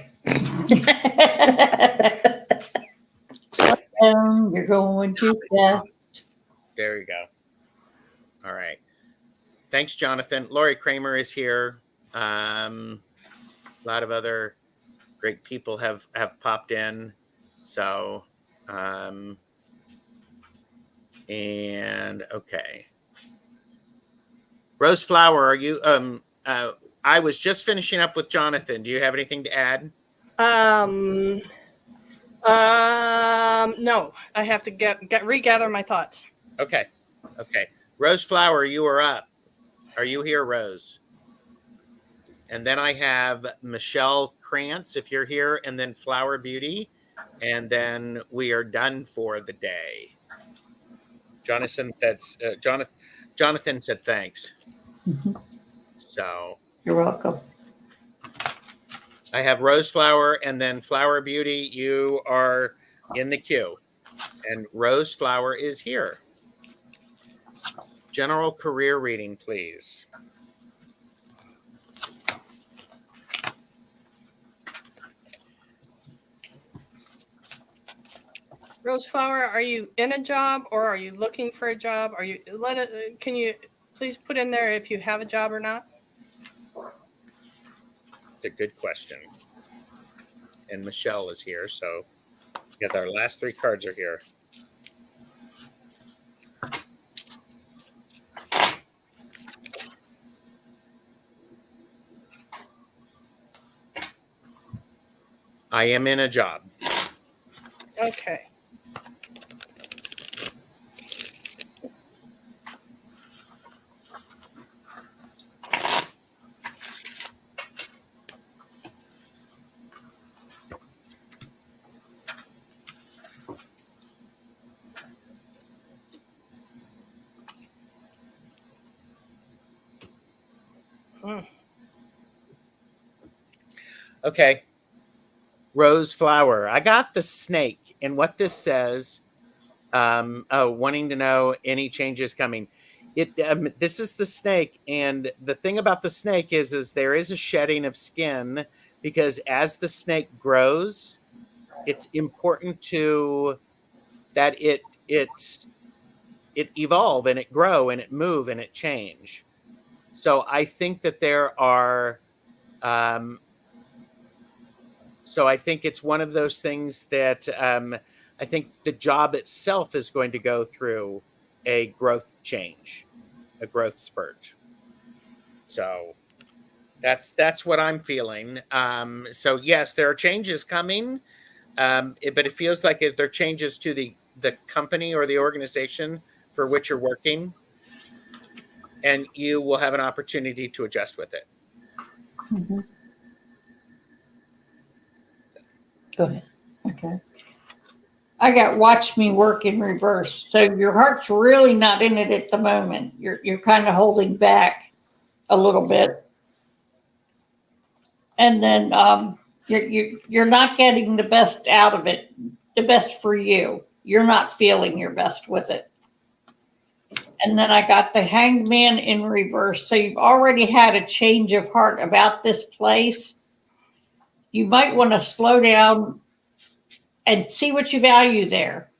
Slow down, you're going too fast. there you go. All right. Thanks, Jonathan. Lori Kramer is here. A lot of other great people have popped in. So, and okay. Rose Flower, are you? I was just finishing up with Jonathan. Do you have anything to add? No, I have to regather my thoughts. Okay. Rose Flower, you are up. Are you here, Rose? And then I have Michelle Krantz, if you're here, and then Flower Beauty, and then we are done for the day. Jonathan said thanks. Mhm. So You're welcome. I have Rose Flower and then Flower Beauty. You are in the queue, and Rose Flower is here. General career reading, please. Rose Flower, are you in a job or are you looking for a job? Can you please put in there if you have a job or not? It's a good question. And Michelle is here, so our last three cards are here. I am in a job. Okay. Okay. Rose Flower. I got the snake, and what this says, wanting to know any changes coming. This is the snake, and the thing about the snake is there is a shedding of skin, because as the snake grows, it's important that it evolve and it grow and it move and it change. So I think that there are so I think it's one of those things that I think the job itself is going to go through a growth change, a growth spurt. So that's what I'm feeling. So yes, there are changes coming, but it feels like they're changes to the company or the organization for which you're working, and you will have an opportunity to adjust with it. Mhm. Go ahead. Okay. I got watch me work in reverse. So your heart's really not in it at the moment. You're kind of holding back a little bit. And then you're not getting the best out of it, the best for you. You're not feeling your best with it. And then I got the Hanged Man in reverse. So you've already had a change of heart about this place. You might want to slow down and see what you value there.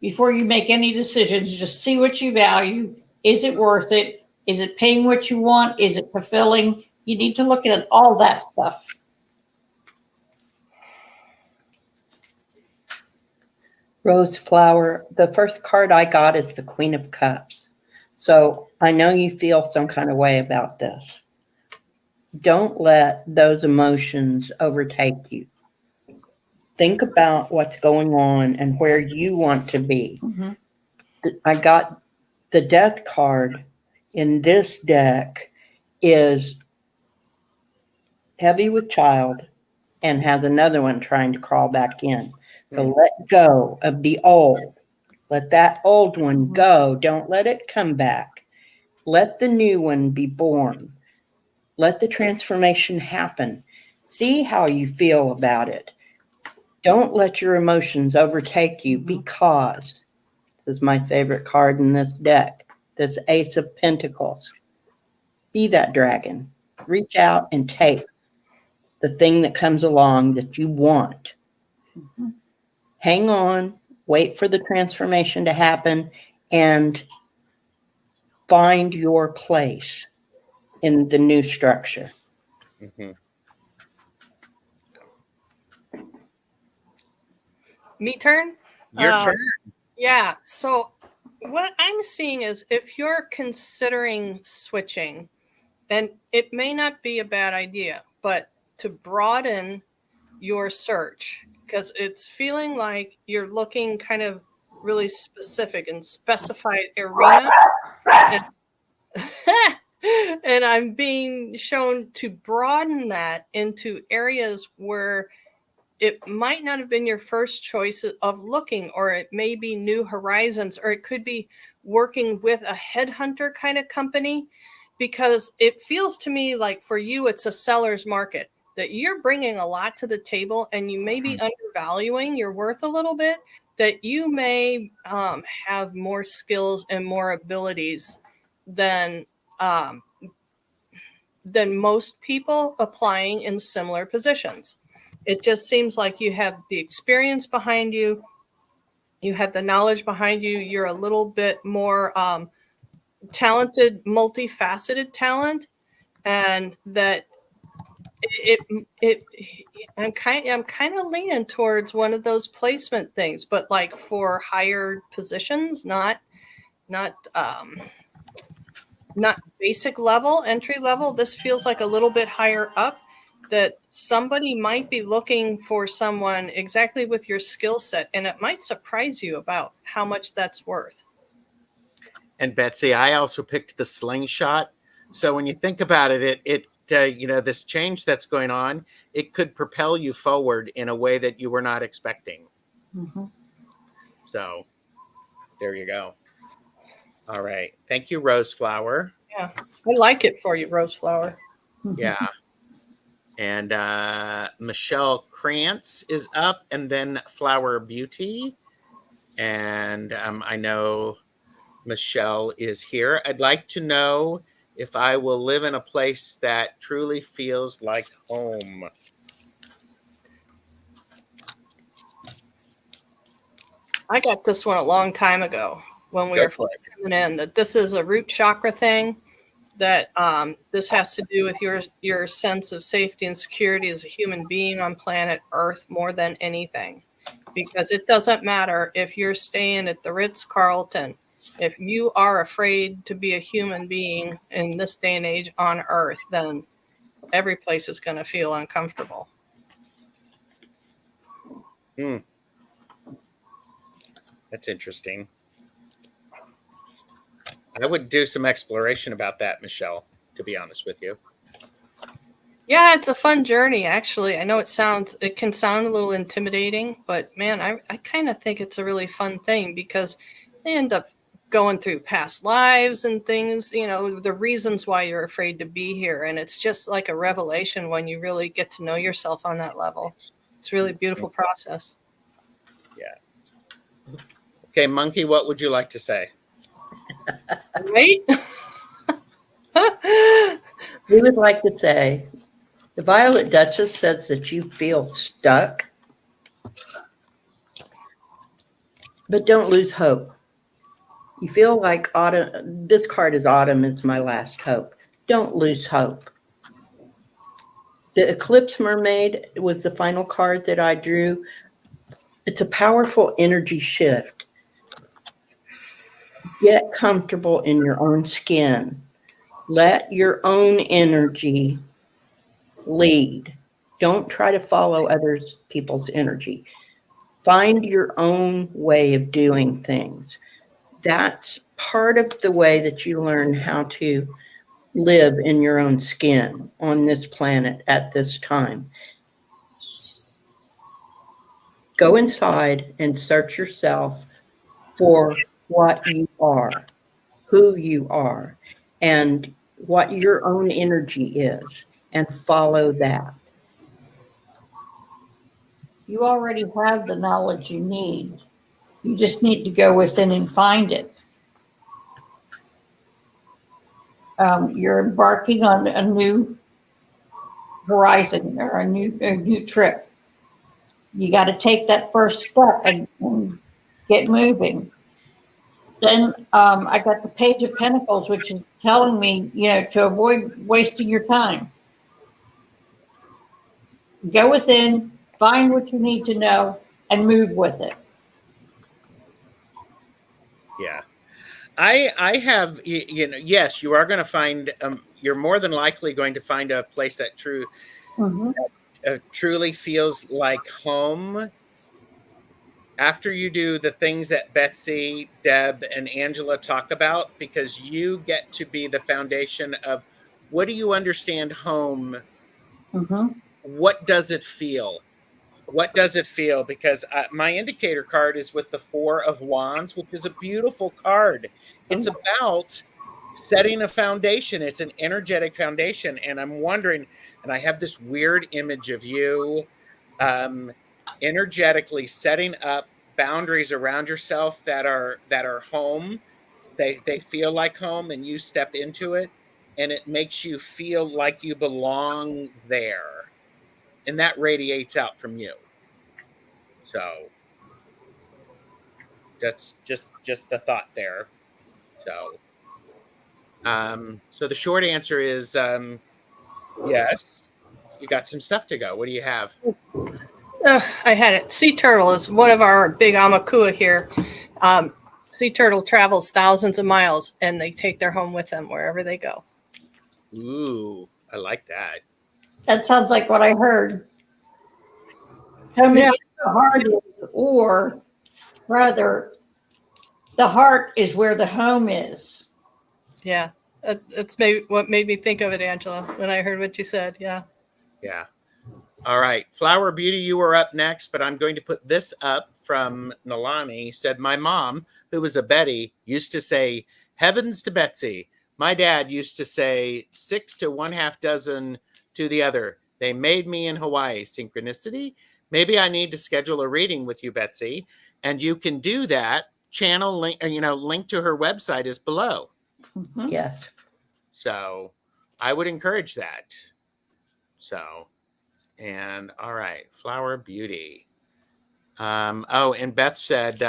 Before you make any decisions, just see what you value. Is it worth it? Is it paying what you want? Is it fulfilling? You need to look at all that stuff. Rose Flower, the first card I got is the Queen of Cups. So I know you feel some kind of way about this. Don't let those emotions overtake you. Think about what's going on and where you want to be. Mm-hmm. I got the Death card in this deck is heavy with child, and has another one trying to crawl back in. So let go of the old. Let that old one go. Don't let it come back. Let the new one be born. Let the transformation happen. See how you feel about it. Don't let your emotions overtake you, because this is my favorite card in this deck, this Ace of Pentacles. Be that dragon. Reach out and take the thing that comes along that you want. Hang on, wait for the transformation to happen, and find your place in the new structure. Mm-hmm. Me turn? Your turn. Yeah. So what I'm seeing is, if you're considering switching, and it may not be a bad idea, but to broaden your search, because it's feeling like you're looking kind of really specific and specified arena. And I'm being shown to broaden that into areas where it might not have been your first choice of looking, or it may be new horizons, or it could be working with a headhunter kind of company, because it feels to me like for you, it's a seller's market, that you're bringing a lot to the table, and you may be undervaluing your worth a little bit, that you may have more skills and more abilities than most people applying in similar positions. It just seems like you have the experience behind you. You have the knowledge behind you. You're a little bit more talented, multifaceted talent, and that I'm kind of leaning towards one of those placement things, but like for higher positions, not basic level, entry level. This feels like a little bit higher up, that somebody might be looking for someone exactly with your skill set, and it might surprise you about how much that's worth. And Betsy, I also picked the slingshot. So when you think about it, this change that's going on, it could propel you forward in a way that you were not expecting. Mm-hmm. So there you go. All right. Thank you, Roseflower. Yeah, I like it for you, Roseflower. Yeah. And Michelle Krantz is up, and then Flower Beauty. And I know Michelle is here. I'd like to know if I will live in a place that truly feels like home. I got this one a long time ago when we Go were for it. coming in, that this is a root chakra thing, that this has to do with your sense of safety and security as a human being on planet Earth more than anything. Because it doesn't matter if you're staying at the Ritz-Carlton. If you are afraid to be a human being in this day and age on Earth, then every place is going to feel uncomfortable. That's interesting. I would do some exploration about that, Michelle, to be honest with you. Yeah, it's a fun journey, actually. I know it can sound a little intimidating, but man, I kind of think it's a really fun thing, because they end up going through past lives and things, the reasons why you're afraid to be here. And it's just like a revelation when you really get to know yourself on that level. It's a really beautiful process. Yeah. Okay, Monkey, what would you like to say? Right? We would like to say, the Violet Duchess says that you feel stuck, but don't lose hope. You feel like autumn. This card is autumn is my last hope. Don't lose hope. The Eclipse Mermaid was the final card that I drew. It's a powerful energy shift. Get comfortable in your own skin. Let your own energy lead. Don't try to follow other people's energy. Find your own way of doing things. That's part of the way that you learn how to live in your own skin on this planet at this time. Go inside and search yourself for what you are, who you are, and what your own energy is, and follow that. You already have the knowledge you need. You just need to go within and find it. You're embarking on a new horizon or a new trip. You got to take that first step and get moving. Then I got the Page of Pentacles, which is telling me, to avoid wasting your time. Go within, find what you need to know, and move with it. Yeah. I have, yes, you are going to find, you're more than likely going to find a place that truly feels like home after you do the things that Betsy, Deb, and Angela talk about, because you get to be the foundation of what do you understand home? What does it feel? What does it feel? Because my indicator card is with the Four of Wands, which is a beautiful card. It's about setting a foundation. It's an energetic foundation. And I'm wondering, and I have this weird image of you energetically setting up boundaries around yourself that are home. They feel like home, and you step into it, and it makes you feel like you belong there. And that radiates out from you. So that's just the thought there. So so the short answer is yes, you got some stuff to go. What do you have? I had it. Sea turtle is one of our big Amakua here. Sea turtle travels thousands of miles, and they take their home with them wherever they go. Ooh, I like that. That sounds like what I heard. Home is where the heart is, or rather, the heart is where the home is. Yeah, that's maybe what made me think of it, Angela, when I heard what you said. Yeah. Yeah. All right. Flower Beauty, you were up next, but I'm going to put this up from Nalani. Said, my mom, who was a Betty, used to say, heavens to Betsy. My dad used to say 6 to 1/2 dozen to the other. They made me in Hawaii. Synchronicity? Maybe I need to schedule a reading with you, Betsy. And you can do that. Channel link, link to her website is below. Yes. So I would encourage that. So, and all right, Flower Beauty. And Beth said,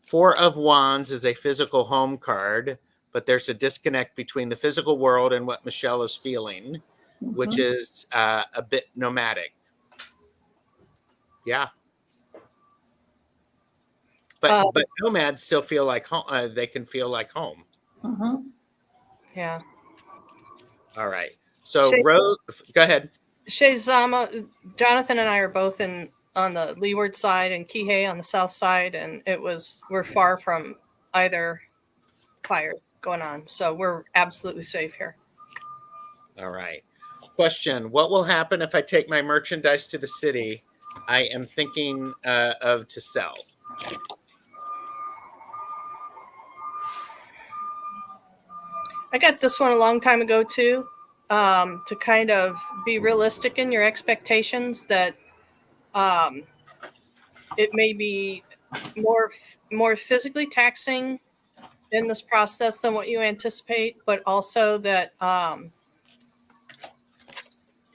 Four of Wands is a physical home card, but there's a disconnect between the physical world and what Michelle is feeling, which is a bit nomadic. Yeah. But nomads still feel like home. They can feel like home. Yeah. All right. So Rose, go ahead. Shazama, Jonathan and I are both on the leeward side and Kihei on the south side, and we're far from either fire going on, so we're absolutely safe here. All right. Question: what will happen if I take my merchandise to the city I am thinking of to sell? I got this one a long time ago too, to kind of be realistic in your expectations that it may be more physically taxing in this process than what you anticipate, but also that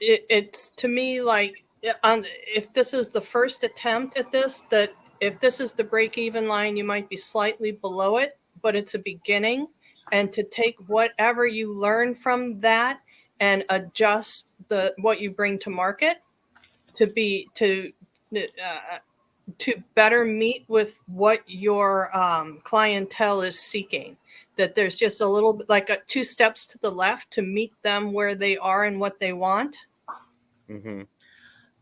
it's to me like if this is the first attempt at this, that if this is the break-even line, you might be slightly below it, but it's a beginning, and to take whatever you learn from that and adjust what you bring to market to better meet with what your clientele is seeking. That there's just a little bit like 2 steps to the left to meet them where they are and what they want. Mm-hmm.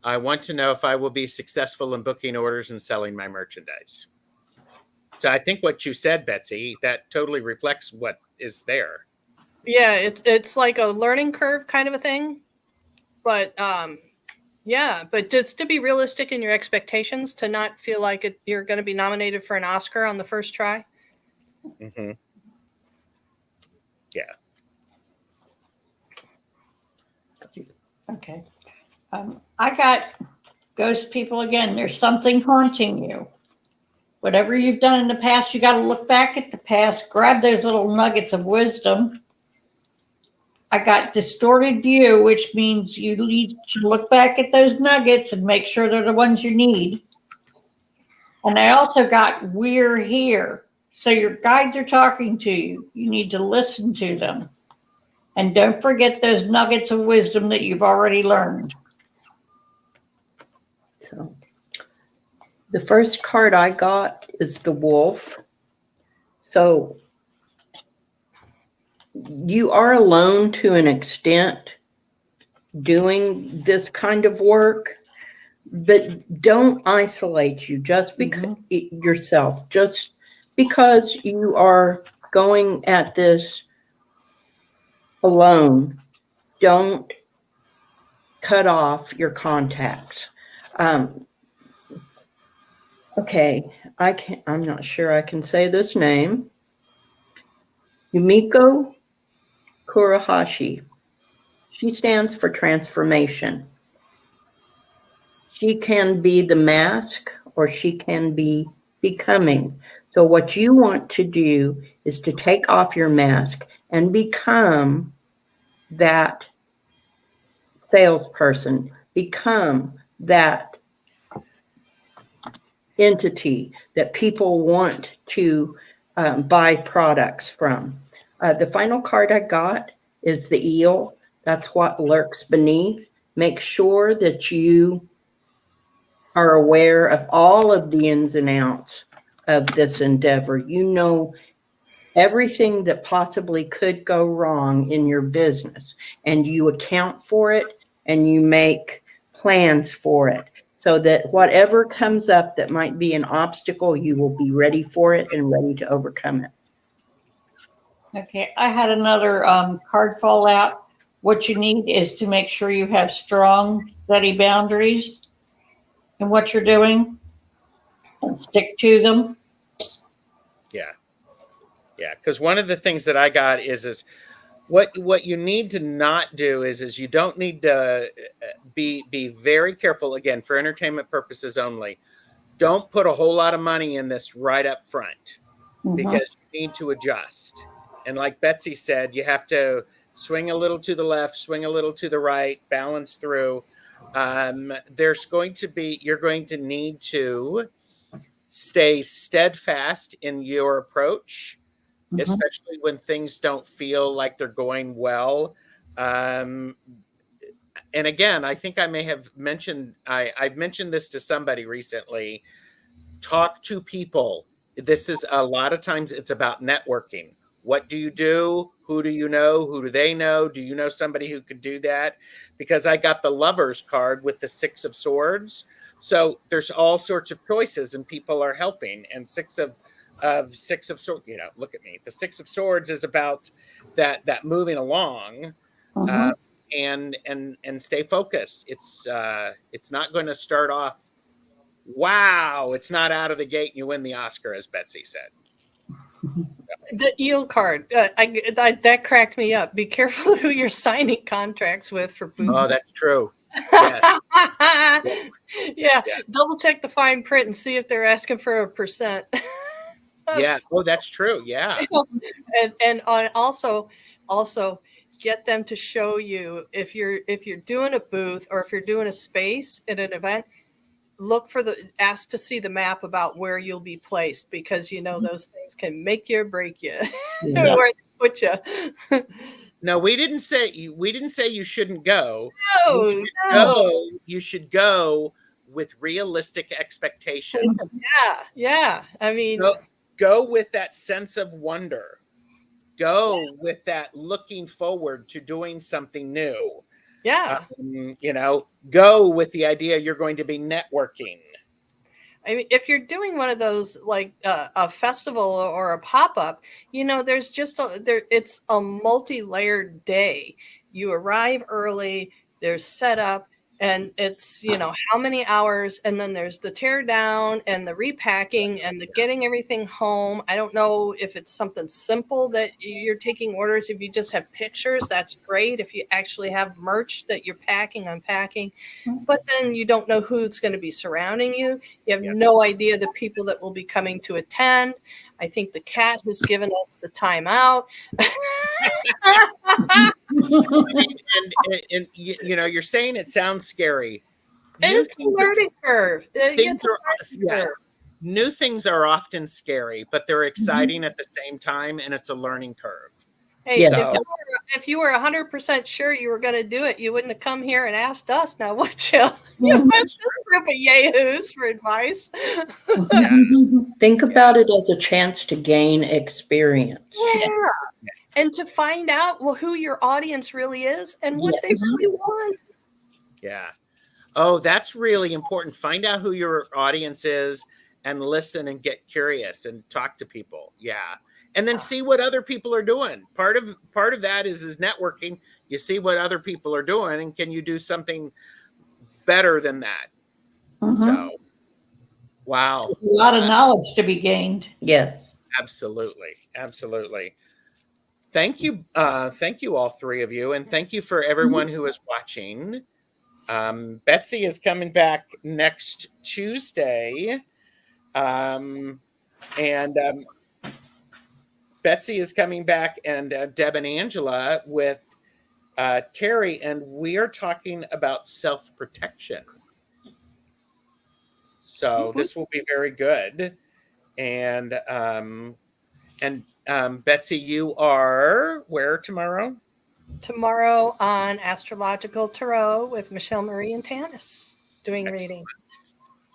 I want to know if I will be successful in booking orders and selling my merchandise. So I think what you said, Betsy, that totally reflects what is there. Yeah, it's like a learning curve kind of a thing, but Yeah, but just to be realistic in your expectations, to not feel like you're going to be nominated for an Oscar on the first try. Mm-hmm. Yeah. Okay. I got ghost people again. There's something haunting you. Whatever you've done in the past, you got to look back at the past, grab those little nuggets of wisdom. I got distorted view, which means you need to look back at those nuggets and make sure they're the ones you need. And I also got we're here. So your guides are talking to you. You need to listen to them. And don't forget those nuggets of wisdom that you've already learned. So the first card I got is the wolf. So you are alone to an extent doing this kind of work, but don't isolate you just because yourself, just because you are going at this alone. Don't cut off your contacts. Okay, I'm not sure I can say this name. Yumiko Kurahashi. She stands for transformation. She can be the mask or she can be becoming. So what you want to do is to take off your mask and become that salesperson, become that entity that people want to buy products from. The final card I got is the eel. That's what lurks beneath. Make sure that you are aware of all of the ins and outs of this endeavor. You know everything that possibly could go wrong in your business, and you account for it and you make plans for it so that whatever comes up that might be an obstacle, you will be ready for it and ready to overcome it. Okay, I had another card fall out. What you need is to make sure you have strong, steady boundaries in what you're doing and stick to them. Yeah. Yeah. Because one of the things that I got is what you need to not do is you don't need to be very careful, again, for entertainment purposes only. Don't put a whole lot of money in this right up front because you need to adjust. And like Betsy said, you have to swing a little to the left, swing a little to the right, balance through. You're going to need to stay steadfast in your approach, especially when things don't feel like they're going well. And again, I think I may have mentioned, I've mentioned this to somebody recently. Talk to people. This is a lot of times it's about networking. What do you do? Who do you know? Who do they know? Do you know somebody who could do that? Because I got the Lovers card with the Six of Swords. So there's all sorts of choices and people are helping. And Six of Swords, look at me. The Six of Swords is about that moving along. And stay focused. It's not going to start off, wow, it's not out of the gate and you win the Oscar, as Betsy said. The eel card, that cracked me up. Be careful who you're signing contracts with for booths. Oh, that's true. Yes. Yes. Double check the fine print and see if they're asking for 1%. Yeah. Oh, that's true. Yeah. and also get them to show you if you're doing a booth or if you're doing a space at an event. Ask to see the map about where you'll be placed, because those things can make you or break you. Yeah. Where they put you. No, we didn't say you shouldn't go. No. You should go with realistic expectations. Yeah. I mean, go with that sense of wonder. Go with that looking forward to doing something new. Yeah. Go with the idea you're going to be networking. I mean, if you're doing one of those like a festival or a pop-up, there's just it's a multi-layered day. You arrive early, there's setup, And it's, how many hours, and then there's the tear down and the repacking and the getting everything home. I don't know if it's something simple that you're taking orders. If you just have pictures, that's great. If you actually have merch that you're packing, unpacking, but then you don't know who's going to be surrounding you. You have no idea the people that will be coming to attend. I think the cat has given us the time out. and you're saying it sounds scary. It's a learning curve. New things are often scary, but they're exciting at the same time, and it's a learning curve. Hey, if you were 100% sure you were going to do it, you wouldn't have come here and asked us now, would you? You went this group of yahoos for advice. Think about it as a chance to gain experience. Yeah. And to find out who your audience really is and what they really want. Yeah. Oh, that's really important. Find out who your audience is and listen and get curious and talk to people. Yeah. And then see what other people are doing. Part of that is networking. You see what other people are doing, and can you do something better than that? So, wow. There's a lot of knowledge to be gained. Yes. Absolutely. Thank you. Thank you, all three of you. And thank you for everyone who is watching. Betsy is coming back next Tuesday. Betsy is coming back, and Deb and Angela with Terry, and we are talking about self-protection. So this will be very good. And Betsy, you are where tomorrow? Tomorrow on Astrological Tarot with Michelle Marie and Tanis doing reading.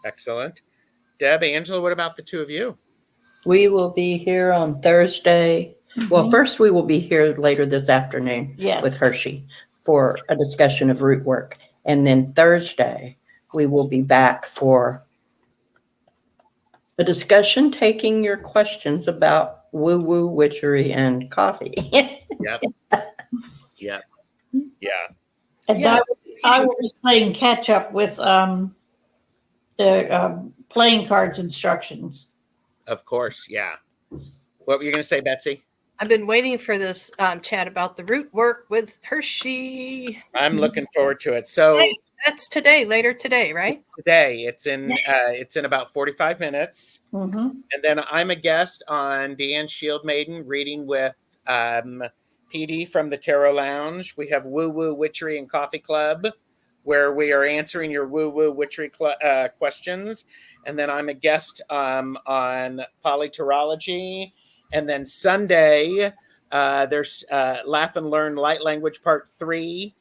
Excellent. Deb, Angela, what about the two of you? We will be here on Thursday. Well, first we will be here later this afternoon with Hershey for a discussion of root work. And then Thursday, we will be back for a discussion taking your questions about woo-woo, witchery, and coffee. Yep. And I will be playing catch up with the playing cards instructions. Of course, yeah. What were you going to say, Betsy? I've been waiting for this chat about the root work with Hershey. I'm looking forward to it. So that's later today, right? Today. It's in about 45 minutes. And then I'm a guest on Deanne Shield Maiden reading with PD from the Tarot Lounge. We have Woo Woo Witchery and Coffee Club, where we are answering your woo woo witchery questions. And then I'm a guest on Polytarology. And then Sunday, there's Laugh and Learn Light Language Part 3.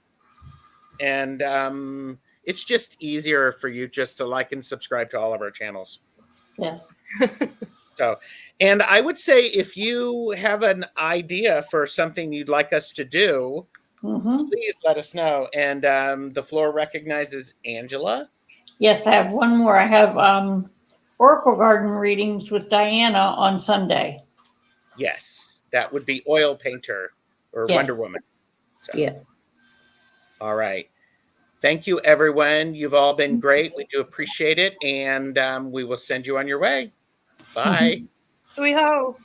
And it's just easier for you just to like and subscribe to all of our channels. Yeah. And I would say if you have an idea for something you'd like us to do, please let us know. And the floor recognizes Angela. Yes, I have one more. I have Oracle Garden readings with Diana on Sunday. Yes, that would be Oil Painter or Wonder Woman. So. Yeah. All right. Thank you, everyone. You've all been great. We do appreciate it. And we will send you on your way. Bye. We ho.